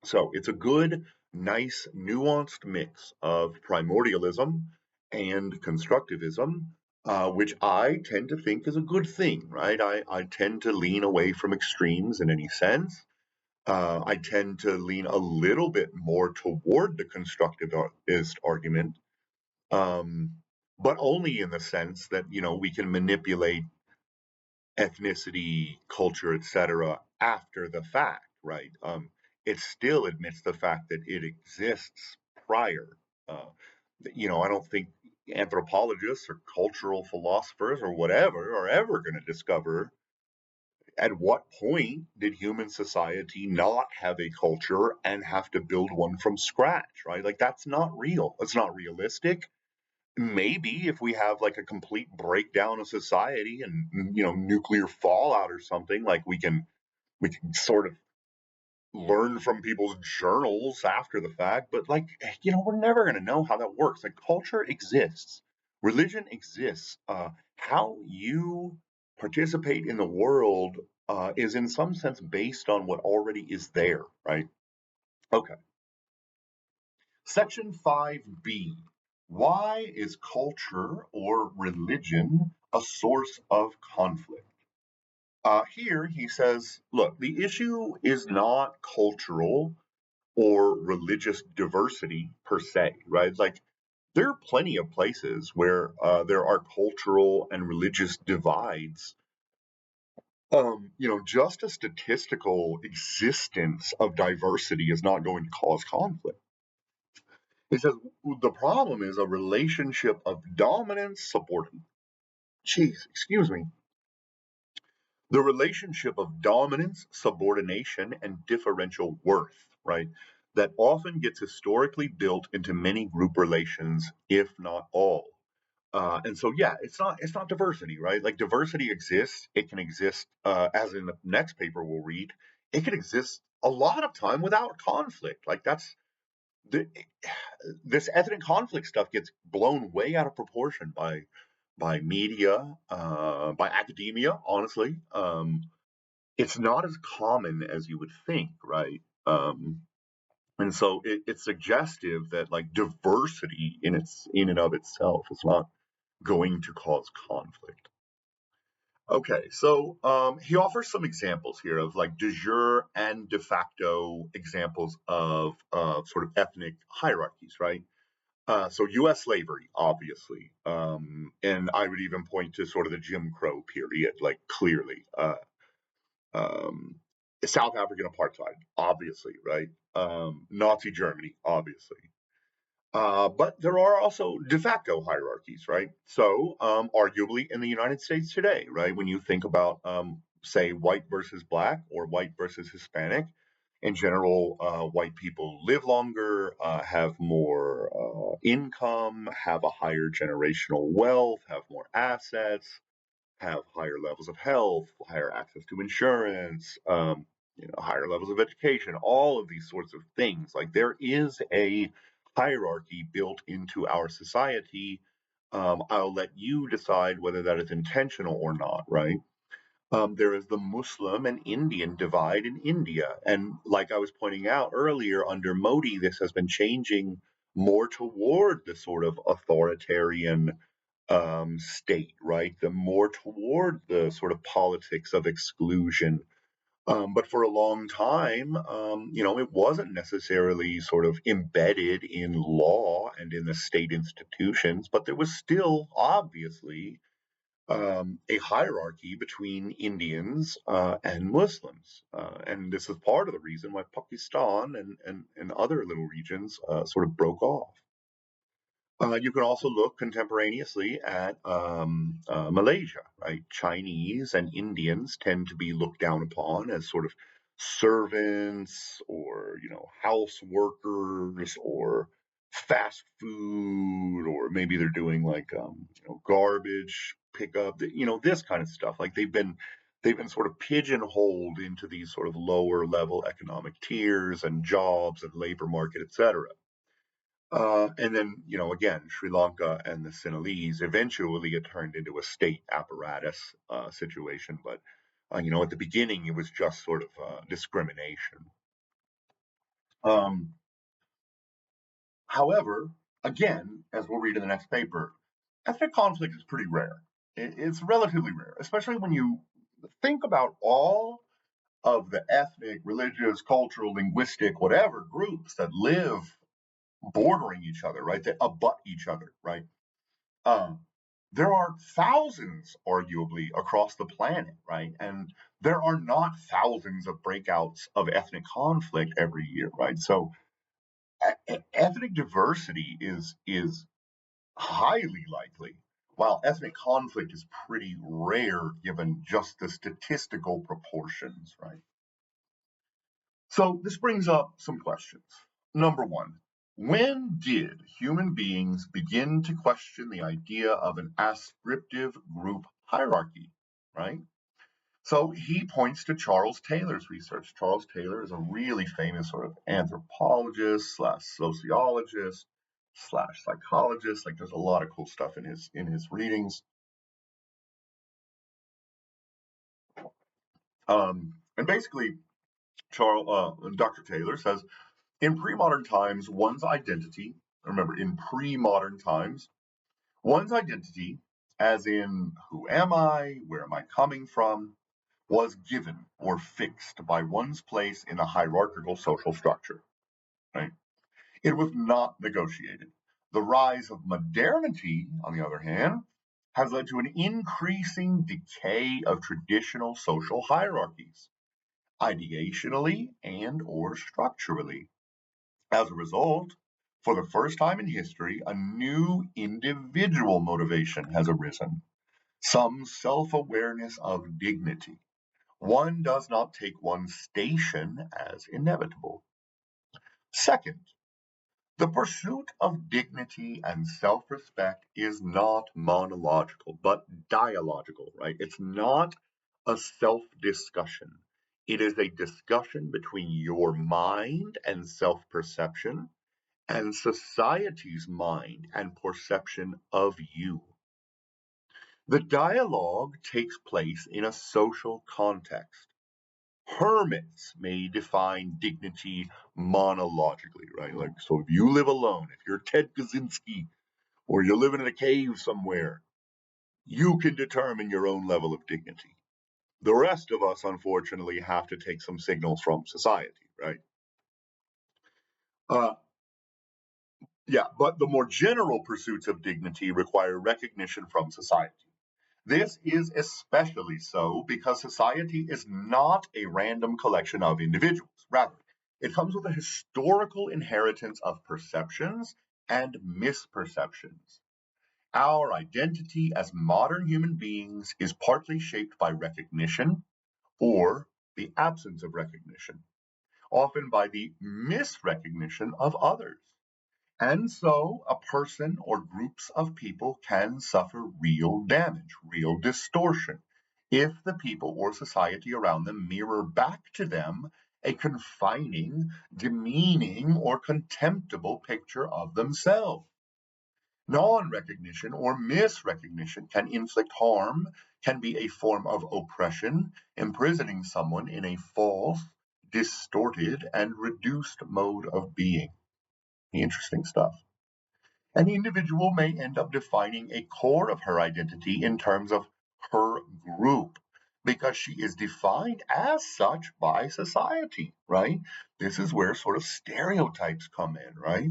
Speaker 1: So it's a good, nice, nuanced mix of primordialism and constructivism, which I tend to think is a good thing, right? I tend to lean away from extremes in any sense. I tend to lean a little bit more toward the constructivist argument, um, but only in the sense that, we can manipulate ethnicity, culture, etc., after the fact, right? It still admits the fact that it exists prior. Uh, I don't think anthropologists or cultural philosophers or whatever are ever going to discover at what point did human society not have a culture and have to build one from scratch, right? Like that's not real. It's not realistic. Maybe if we have like a complete breakdown of society and nuclear fallout or something, like we can sort of learn from people's journals after the fact, but like we're never going to know how that works. Like culture exists, religion exists, how you participate in the world is in some sense based on what already is there, right? Okay. Section 5b. Why is culture or religion a source of conflict? Here he says, look, the issue is not cultural or religious diversity per se, right? Like there are plenty of places where there are cultural and religious divides. Just a statistical existence of diversity is not going to cause conflict. He says the problem is a relationship of dominance subordinate. Jeez, excuse me. The relationship of dominance, subordination, and differential worth, right? That often gets historically built into many group relations, if not all. And so, yeah, it's not diversity, right? Like diversity exists. It can exist, as in the next paper we'll read. It can exist a lot of time without conflict. Like that's the, this ethnic conflict stuff gets blown way out of proportion by media, by academia. Honestly, it's not as common as you would think, right? And so it's suggestive that like diversity in and of itself is not going to cause conflict. Okay, so he offers some examples here of like de jure and de facto examples of sort of ethnic hierarchies, right? So U.S. slavery, obviously, and I would even point to sort of the Jim Crow period, like clearly. Um, South African apartheid, obviously, right? Nazi Germany, obviously. But there are also de facto hierarchies, right? So, arguably in the United States today, right, when you think about, say, white versus black or white versus Hispanic, in general, white people live longer, have more income, have a higher generational wealth, have more assets, have higher levels of health, higher access to insurance, higher levels of education, all of these sorts of things. Like there is a hierarchy built into our society. I'll let you decide whether that is intentional or not, right? There is the Muslim and Indian divide in India. And like I was pointing out earlier, under Modi, this has been changing more toward the sort of authoritarian state, right? The more toward the sort of politics of exclusion. But for a long time, it wasn't necessarily sort of embedded in law and in the state institutions, but there was still obviously a hierarchy between Indians and Muslims. And this is part of the reason why Pakistan and other little regions sort of broke off. You can also look contemporaneously at Malaysia, right? Chinese and Indians tend to be looked down upon as sort of servants or, house workers or fast food, or maybe they're doing like, garbage pickup, this kind of stuff. Like they've been sort of pigeonholed into these sort of lower level economic tiers and jobs and labor market, et cetera. And then, again, Sri Lanka and the Sinhalese, eventually it turned into a state apparatus situation. But, at the beginning, it was just sort of discrimination. Um, However, again, as we'll read in the next paper, ethnic conflict is pretty rare. It's relatively rare, especially when you think about all of the ethnic, religious, cultural, linguistic, whatever groups that live bordering each other, right? That abut each other, right? Um, there are thousands, arguably, across the planet, right? And there are not thousands of breakouts of ethnic conflict every year, right? So ethnic diversity is highly likely, while ethnic conflict is pretty rare given just the statistical proportions, right? So this brings up some questions. Number one, when did human beings begin to question the idea of an ascriptive group hierarchy, right? So he points to Charles Taylor's research. Charles Taylor is a really famous sort of anthropologist slash sociologist slash psychologist. Like there's a lot of cool stuff in his readings. And basically, Dr. Taylor says in pre-modern times, remember, in pre-modern times, one's identity, as in who am I, where am I coming from, was given or fixed by one's place in a hierarchical social structure. Right? It was not negotiated. The rise of modernity, on the other hand, has led to an increasing decay of traditional social hierarchies, ideationally and or structurally. As a result, for the first time in history, a new individual motivation has arisen, some self awareness of dignity. One does not take one's station as inevitable. Second, the pursuit of dignity and self respect is not monological, but dialogical, right? It's not a self discussion. It is a discussion between your mind and self perception and society's mind and perception of you. The dialogue takes place in a social context. Hermits may define dignity monologically, right? Like, so if you live alone, if you're Ted Kaczynski, or you're living in a cave somewhere, you can determine your own level of dignity. The rest of us, unfortunately, have to take some signals from society, right? Uh, yeah, but the more general pursuits of dignity require recognition from society. This is especially so because society is not a random collection of individuals. Rather, it comes with a historical inheritance of perceptions and misperceptions. Our identity as modern human beings is partly shaped by recognition or the absence of recognition, often by the misrecognition of others. And so a person or groups of people can suffer real damage, real distortion, if the people or society around them mirror back to them a confining, demeaning, or contemptible picture of themselves. Non recognition or misrecognition can inflict harm, can be a form of oppression, imprisoning someone in a false, distorted, and reduced mode of being. Interesting stuff. An individual may end up defining a core of her identity in terms of her group because she is defined as such by society, right? This is where sort of stereotypes come in, right?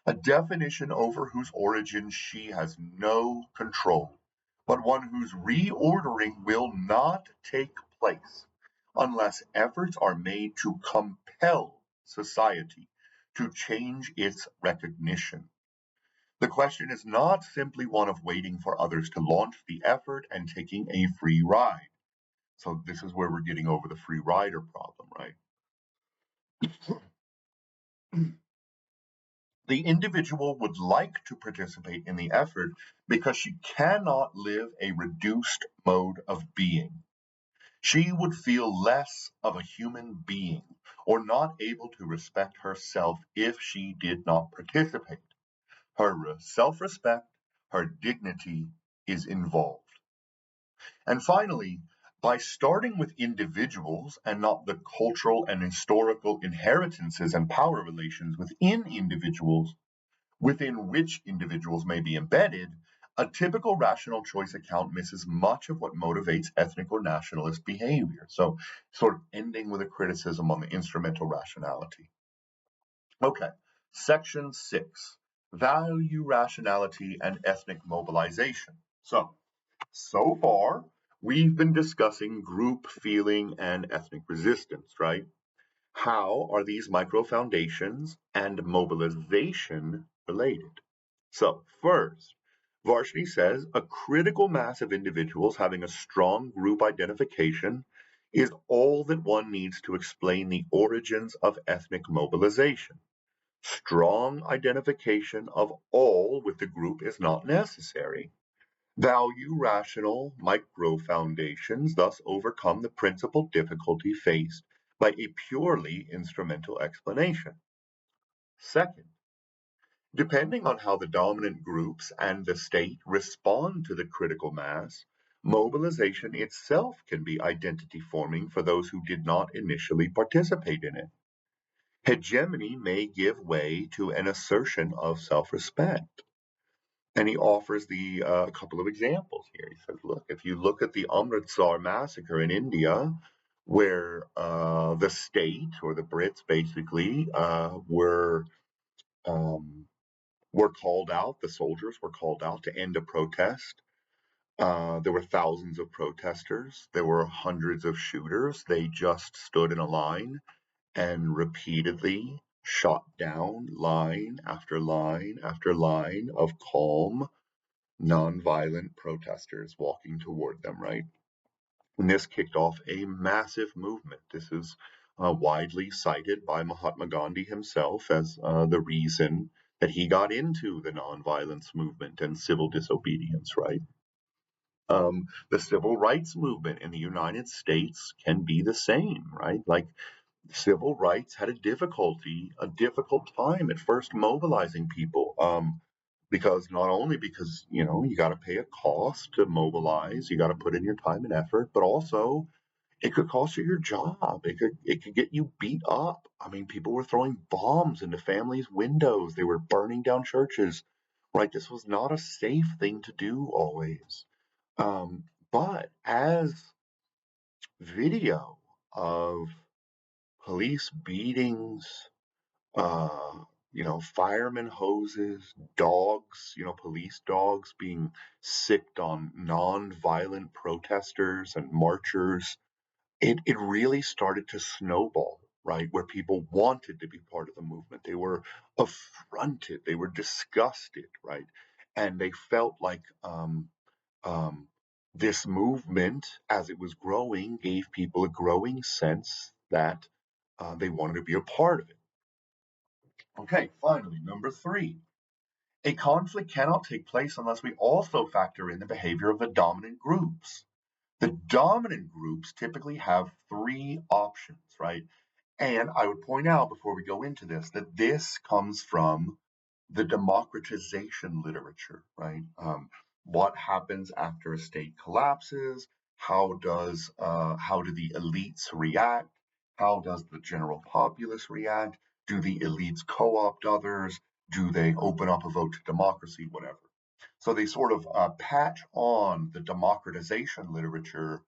Speaker 1: A definition over whose origin she has no control, but one whose reordering will not take place unless efforts are made to compel society to change its recognition. The question is not simply one of waiting for others to launch the effort and taking a free ride. So, this is where we're getting over the free rider problem, right? The individual would like to participate in the effort because she cannot live a reduced mode of being. She would feel less of a human being or not able to respect herself if she did not participate. Her self respect, her dignity is involved. And finally, by starting with individuals and not the cultural and historical inheritances and power relations within individuals, within which individuals may be embedded, a typical rational choice account misses much of what motivates ethnic or nationalist behavior. So, sort of ending with a criticism on the instrumental rationality. Okay, section 6, value rationality and ethnic mobilization. So far, we've been discussing group feeling and ethnic resistance, right? How are these micro foundations and mobilization related? So, first, Varshney says a critical mass of individuals having a strong group identification is all that one needs to explain the origins of ethnic mobilization. Strong identification of all with the group is not necessary. Value rational micro foundations thus overcome the principal difficulty faced by a purely instrumental explanation. Second, depending on how the dominant groups and the state respond to the critical mass, mobilization itself can be identity forming for those who did not initially participate in it. Hegemony may give way to an assertion of self respect. And he offers the couple of examples here. He says, look, if you look at the Amritsar massacre in India, where the state or the Brits basically um, were called out, the soldiers were called out to end a protest. There were thousands of protesters. There were hundreds of shooters. They just stood in a line and repeatedly shot down line after line after line of calm, nonviolent protesters walking toward them, right? And this kicked off a massive movement. This is widely cited by Mahatma Gandhi himself as the reason that he got into the nonviolence movement and civil disobedience, right? The civil rights movement in the United States can be the same, right? Like civil rights had a difficult time at first mobilizing people. Because not only because you got to pay a cost to mobilize, you got to put in your time and effort, but also it could cost you your job. It could get you beat up. I mean, people were throwing bombs into families' windows. They were burning down churches. Right? This was not a safe thing to do always. But as video of police beatings, uh, firemen hoses, dogs, police dogs being sicked on non-violent protesters and marchers. It really started to snowball, right? Where people wanted to be part of the movement. They were affronted, they were disgusted, right? And they felt like um, this movement, as it was growing, gave people a growing sense that they wanted to be a part of it. Okay, finally, number three. A conflict cannot take place unless we also factor in the behavior of the dominant groups. The dominant groups typically have three options, right? And I would point out before we go into this that this comes from the democratization literature, right? What happens after a state collapses? How do the elites react? How does the general populace react? Do the elites co-opt others? Do they open up a vote to democracy? Whatever. So they sort of patch on the democratization literature,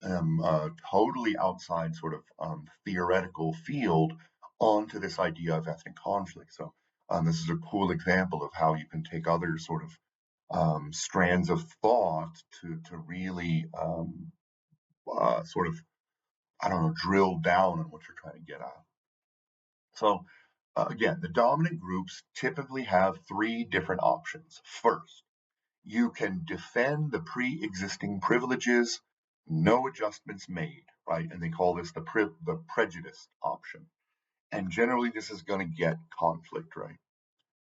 Speaker 1: totally outside sort of theoretical field, onto this idea of ethnic conflict. So this is a cool example of how you can take other sort of strands of thought to really sort of, I don't know, drill down on what you're trying to get at. So again, the dominant groups typically have three different options. First, you can defend the pre-existing privileges, no adjustments made, right? And they call this the prejudice option. And generally, this is going to get conflict, right?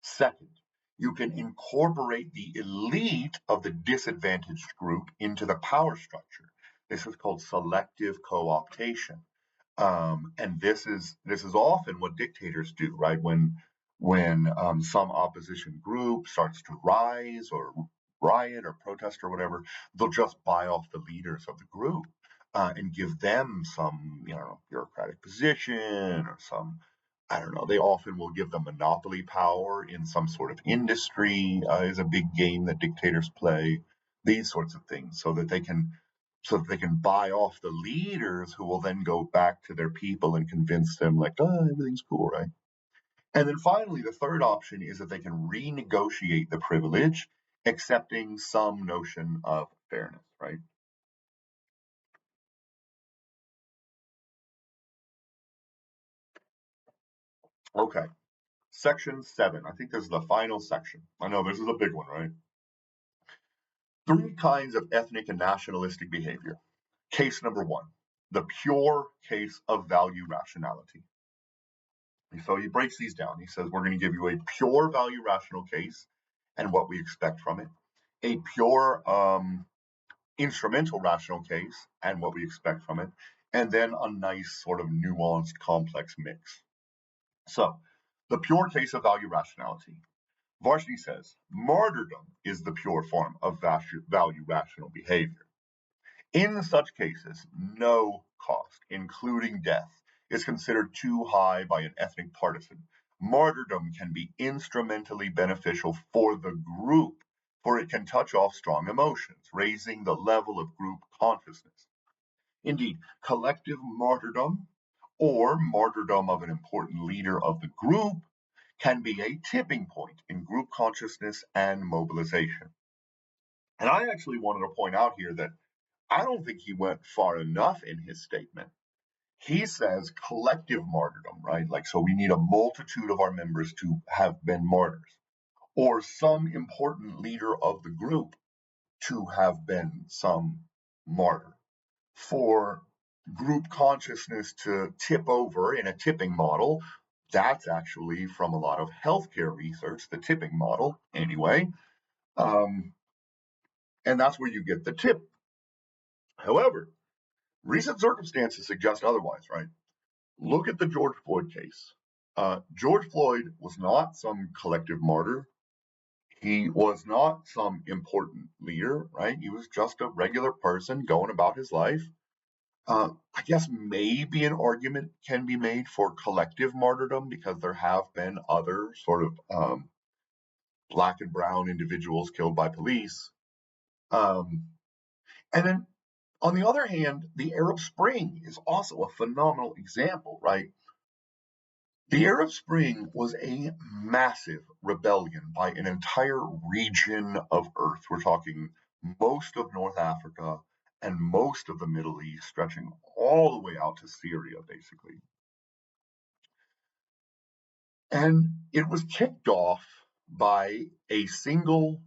Speaker 1: Second, you can incorporate the elite of the disadvantaged group into the power structure. This is called selective co-optation. And this is often what dictators do, right? When some opposition group starts to rise or riot or protest or whatever, they'll just buy off the leaders of the group and give them some, bureaucratic position or some, I don't know. They often will give them monopoly power in some sort of industry. Is a big game that dictators play. These sorts of things, so that they can buy off the leaders who will then go back to their people and convince them like, oh, everything's cool, right? And then finally, the third option is that they can renegotiate the privilege, accepting some notion of fairness, right? Okay, section 7. I think this is the final section. I know this is a big one, right? Three kinds of ethnic and nationalistic behavior. Case number one, the pure case of value rationality. So he breaks these down. He says, we're going to give you a pure value rational case and what we expect from it, a pure instrumental rational case and what we expect from it, and then a nice sort of nuanced complex mix. So, the pure case of value rationality. Varshney says, martyrdom is the pure form of value rational behavior. In such cases, no cost, including death, is considered too high by an ethnic partisan. Martyrdom can be instrumentally beneficial for the group, for it can touch off strong emotions, raising the level of group consciousness. Indeed, collective martyrdom or martyrdom of an important leader of the group can be a tipping point in group consciousness and mobilization. And I actually wanted to point out here that I don't think he went far enough in his statement. He says collective martyrdom, right? Like, so we need a multitude of our members to have been martyrs, or some important leader of the group to have been some martyr. For group consciousness to tip over in a tipping model, that's actually from a lot of healthcare research, the tipping model, anyway. Um, and that's where you get the tip. However, recent circumstances suggest otherwise, right? Look at the George Floyd case. George Floyd was not some collective martyr. He was not some important leader, right? He was just a regular person going about his life. I guess maybe an argument can be made for collective martyrdom because there have been other sort of black and brown individuals killed by police. Um, and then on the other hand, the Arab Spring is also a phenomenal example, right? The Arab Spring was a massive rebellion by an entire region of Earth. We're talking most of North Africa and most of the Middle East, stretching all the way out to Syria, basically. And it was kicked off by a single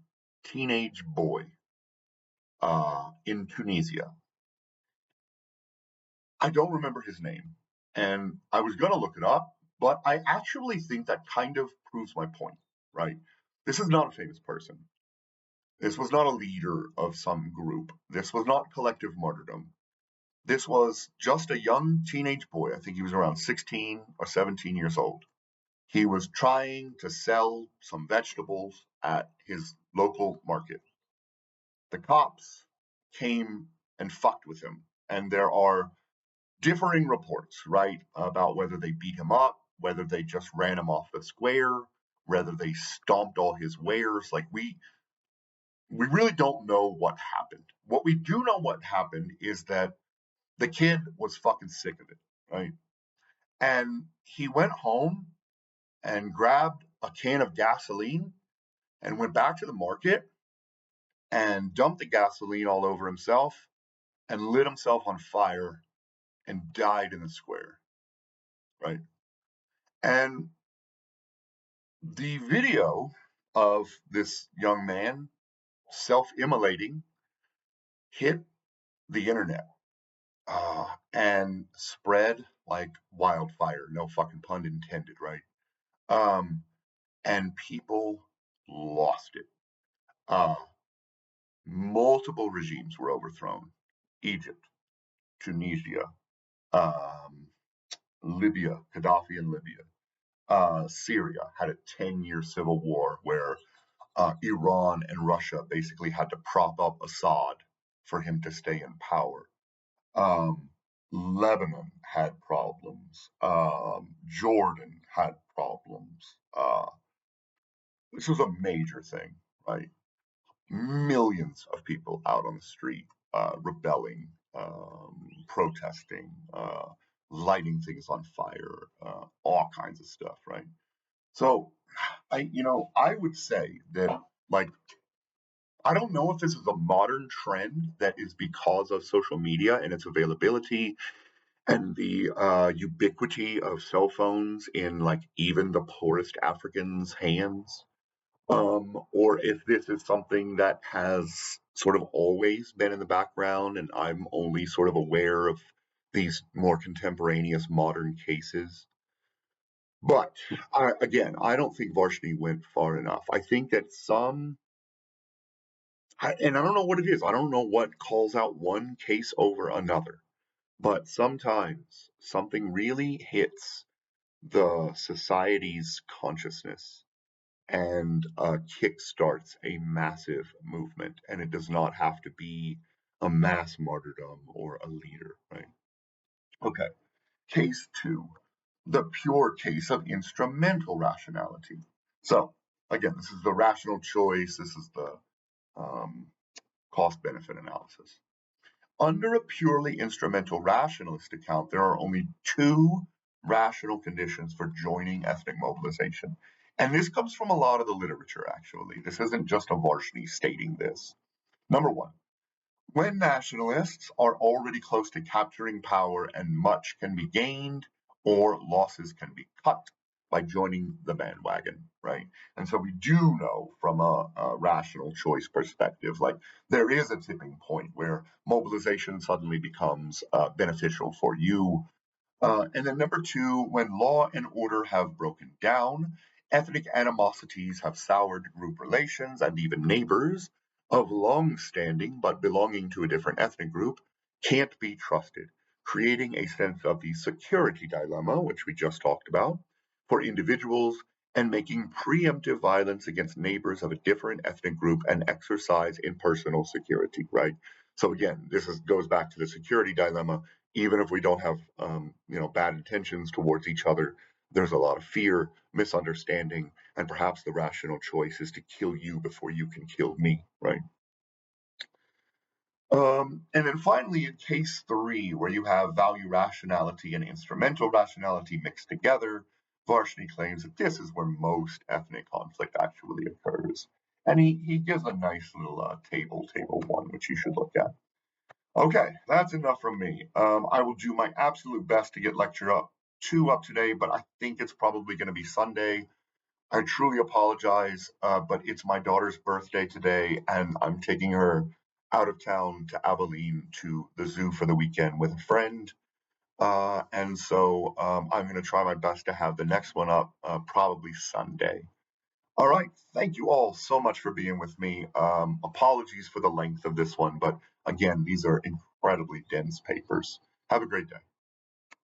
Speaker 1: teenage boy in Tunisia. I don't remember his name, and I was going to look it up, but I actually think that kind of proves my point, right? This is not a famous person. This was not a leader of some group. This was not collective martyrdom. This was just a young teenage boy. I think he was around 16 or 17 years old. He was trying to sell some vegetables at his local market. The cops came and fucked with him. And there are differing reports, right, about whether they beat him up, whether they just ran him off the square, whether they stomped all his wares. Like we really don't know what happened. What we do know what happened is that the kid was fucking sick of it, right? And he went home and grabbed a can of gasoline and went back to the market and dumped the gasoline all over himself and lit himself on fire and died in the square, right? And the video of this young man self-immolating hit the internet and spread like wildfire. No fucking pun intended, right? Um, and people lost it. Uh, Multiple regimes were overthrown. Egypt, Tunisia, um, Libya, Gaddafi in Libya. Syria had a 10-year civil war where Iran and Russia basically had to prop up Assad for him to stay in power. Um, Lebanon had problems. Jordan had problems. This was a major thing, right? Millions of people out on the street, rebelling, protesting, lighting things on fire, all kinds of stuff, right? So, I would say that, like, I don't know if this is a modern trend that is because of social media and its availability and the ubiquity of cell phones in like even the poorest Africans' hands, or if this is something that has sort of always been in the background and I'm only sort of aware of these more contemporaneous modern cases. But again, I don't think Varshney went far enough. I think that and I don't know what it is. I don't know what calls out one case over another. But sometimes something really hits the society's consciousness and kickstarts a massive movement. And it does not have to be a mass martyrdom or a leader, right? Okay. Case two, the pure case of instrumental rationality. So, again, this is the rational choice, this is the um, cost benefit analysis. Under a purely instrumental rationalist account, there are only two rational conditions for joining ethnic mobilization. And this comes from a lot of the literature, actually. This isn't just a Varshney stating this. Number one, when nationalists are already close to capturing power and much can be gained or losses can be cut by joining the bandwagon, right? And so we do know from a rational choice perspective, like there is a tipping point where mobilization suddenly becomes beneficial for you. And then number two, when law and order have broken down, ethnic animosities have soured group relations, and even neighbors of long standing but belonging to a different ethnic group can't be trusted, creating a sense of the security dilemma, which we just talked about, for individuals and making preemptive violence against neighbors of a different ethnic group an exercise in personal security, right? So again, goes back to the security dilemma. Even if we don't have bad intentions towards each other, there's a lot of fear, misunderstanding, and perhaps the rational choice is to kill you before you can kill me, right? And then finally, in case three, where you have value rationality and instrumental rationality mixed together, Varshney claims that this is where most ethnic conflict actually occurs. And he gives a nice little table one, which you should look at. Okay, that's enough from me. I will do my absolute best to get lecture up today, but I think it's probably going to be Sunday. I truly apologize, but it's my daughter's birthday today, and I'm taking her out of town to Abilene to the zoo for the weekend with a friend. And so I'm going to try my best to have the next one up probably Sunday. All right. Thank you all so much for being with me. Apologies for the length of this one, but again, these are incredibly dense papers. Have a great day.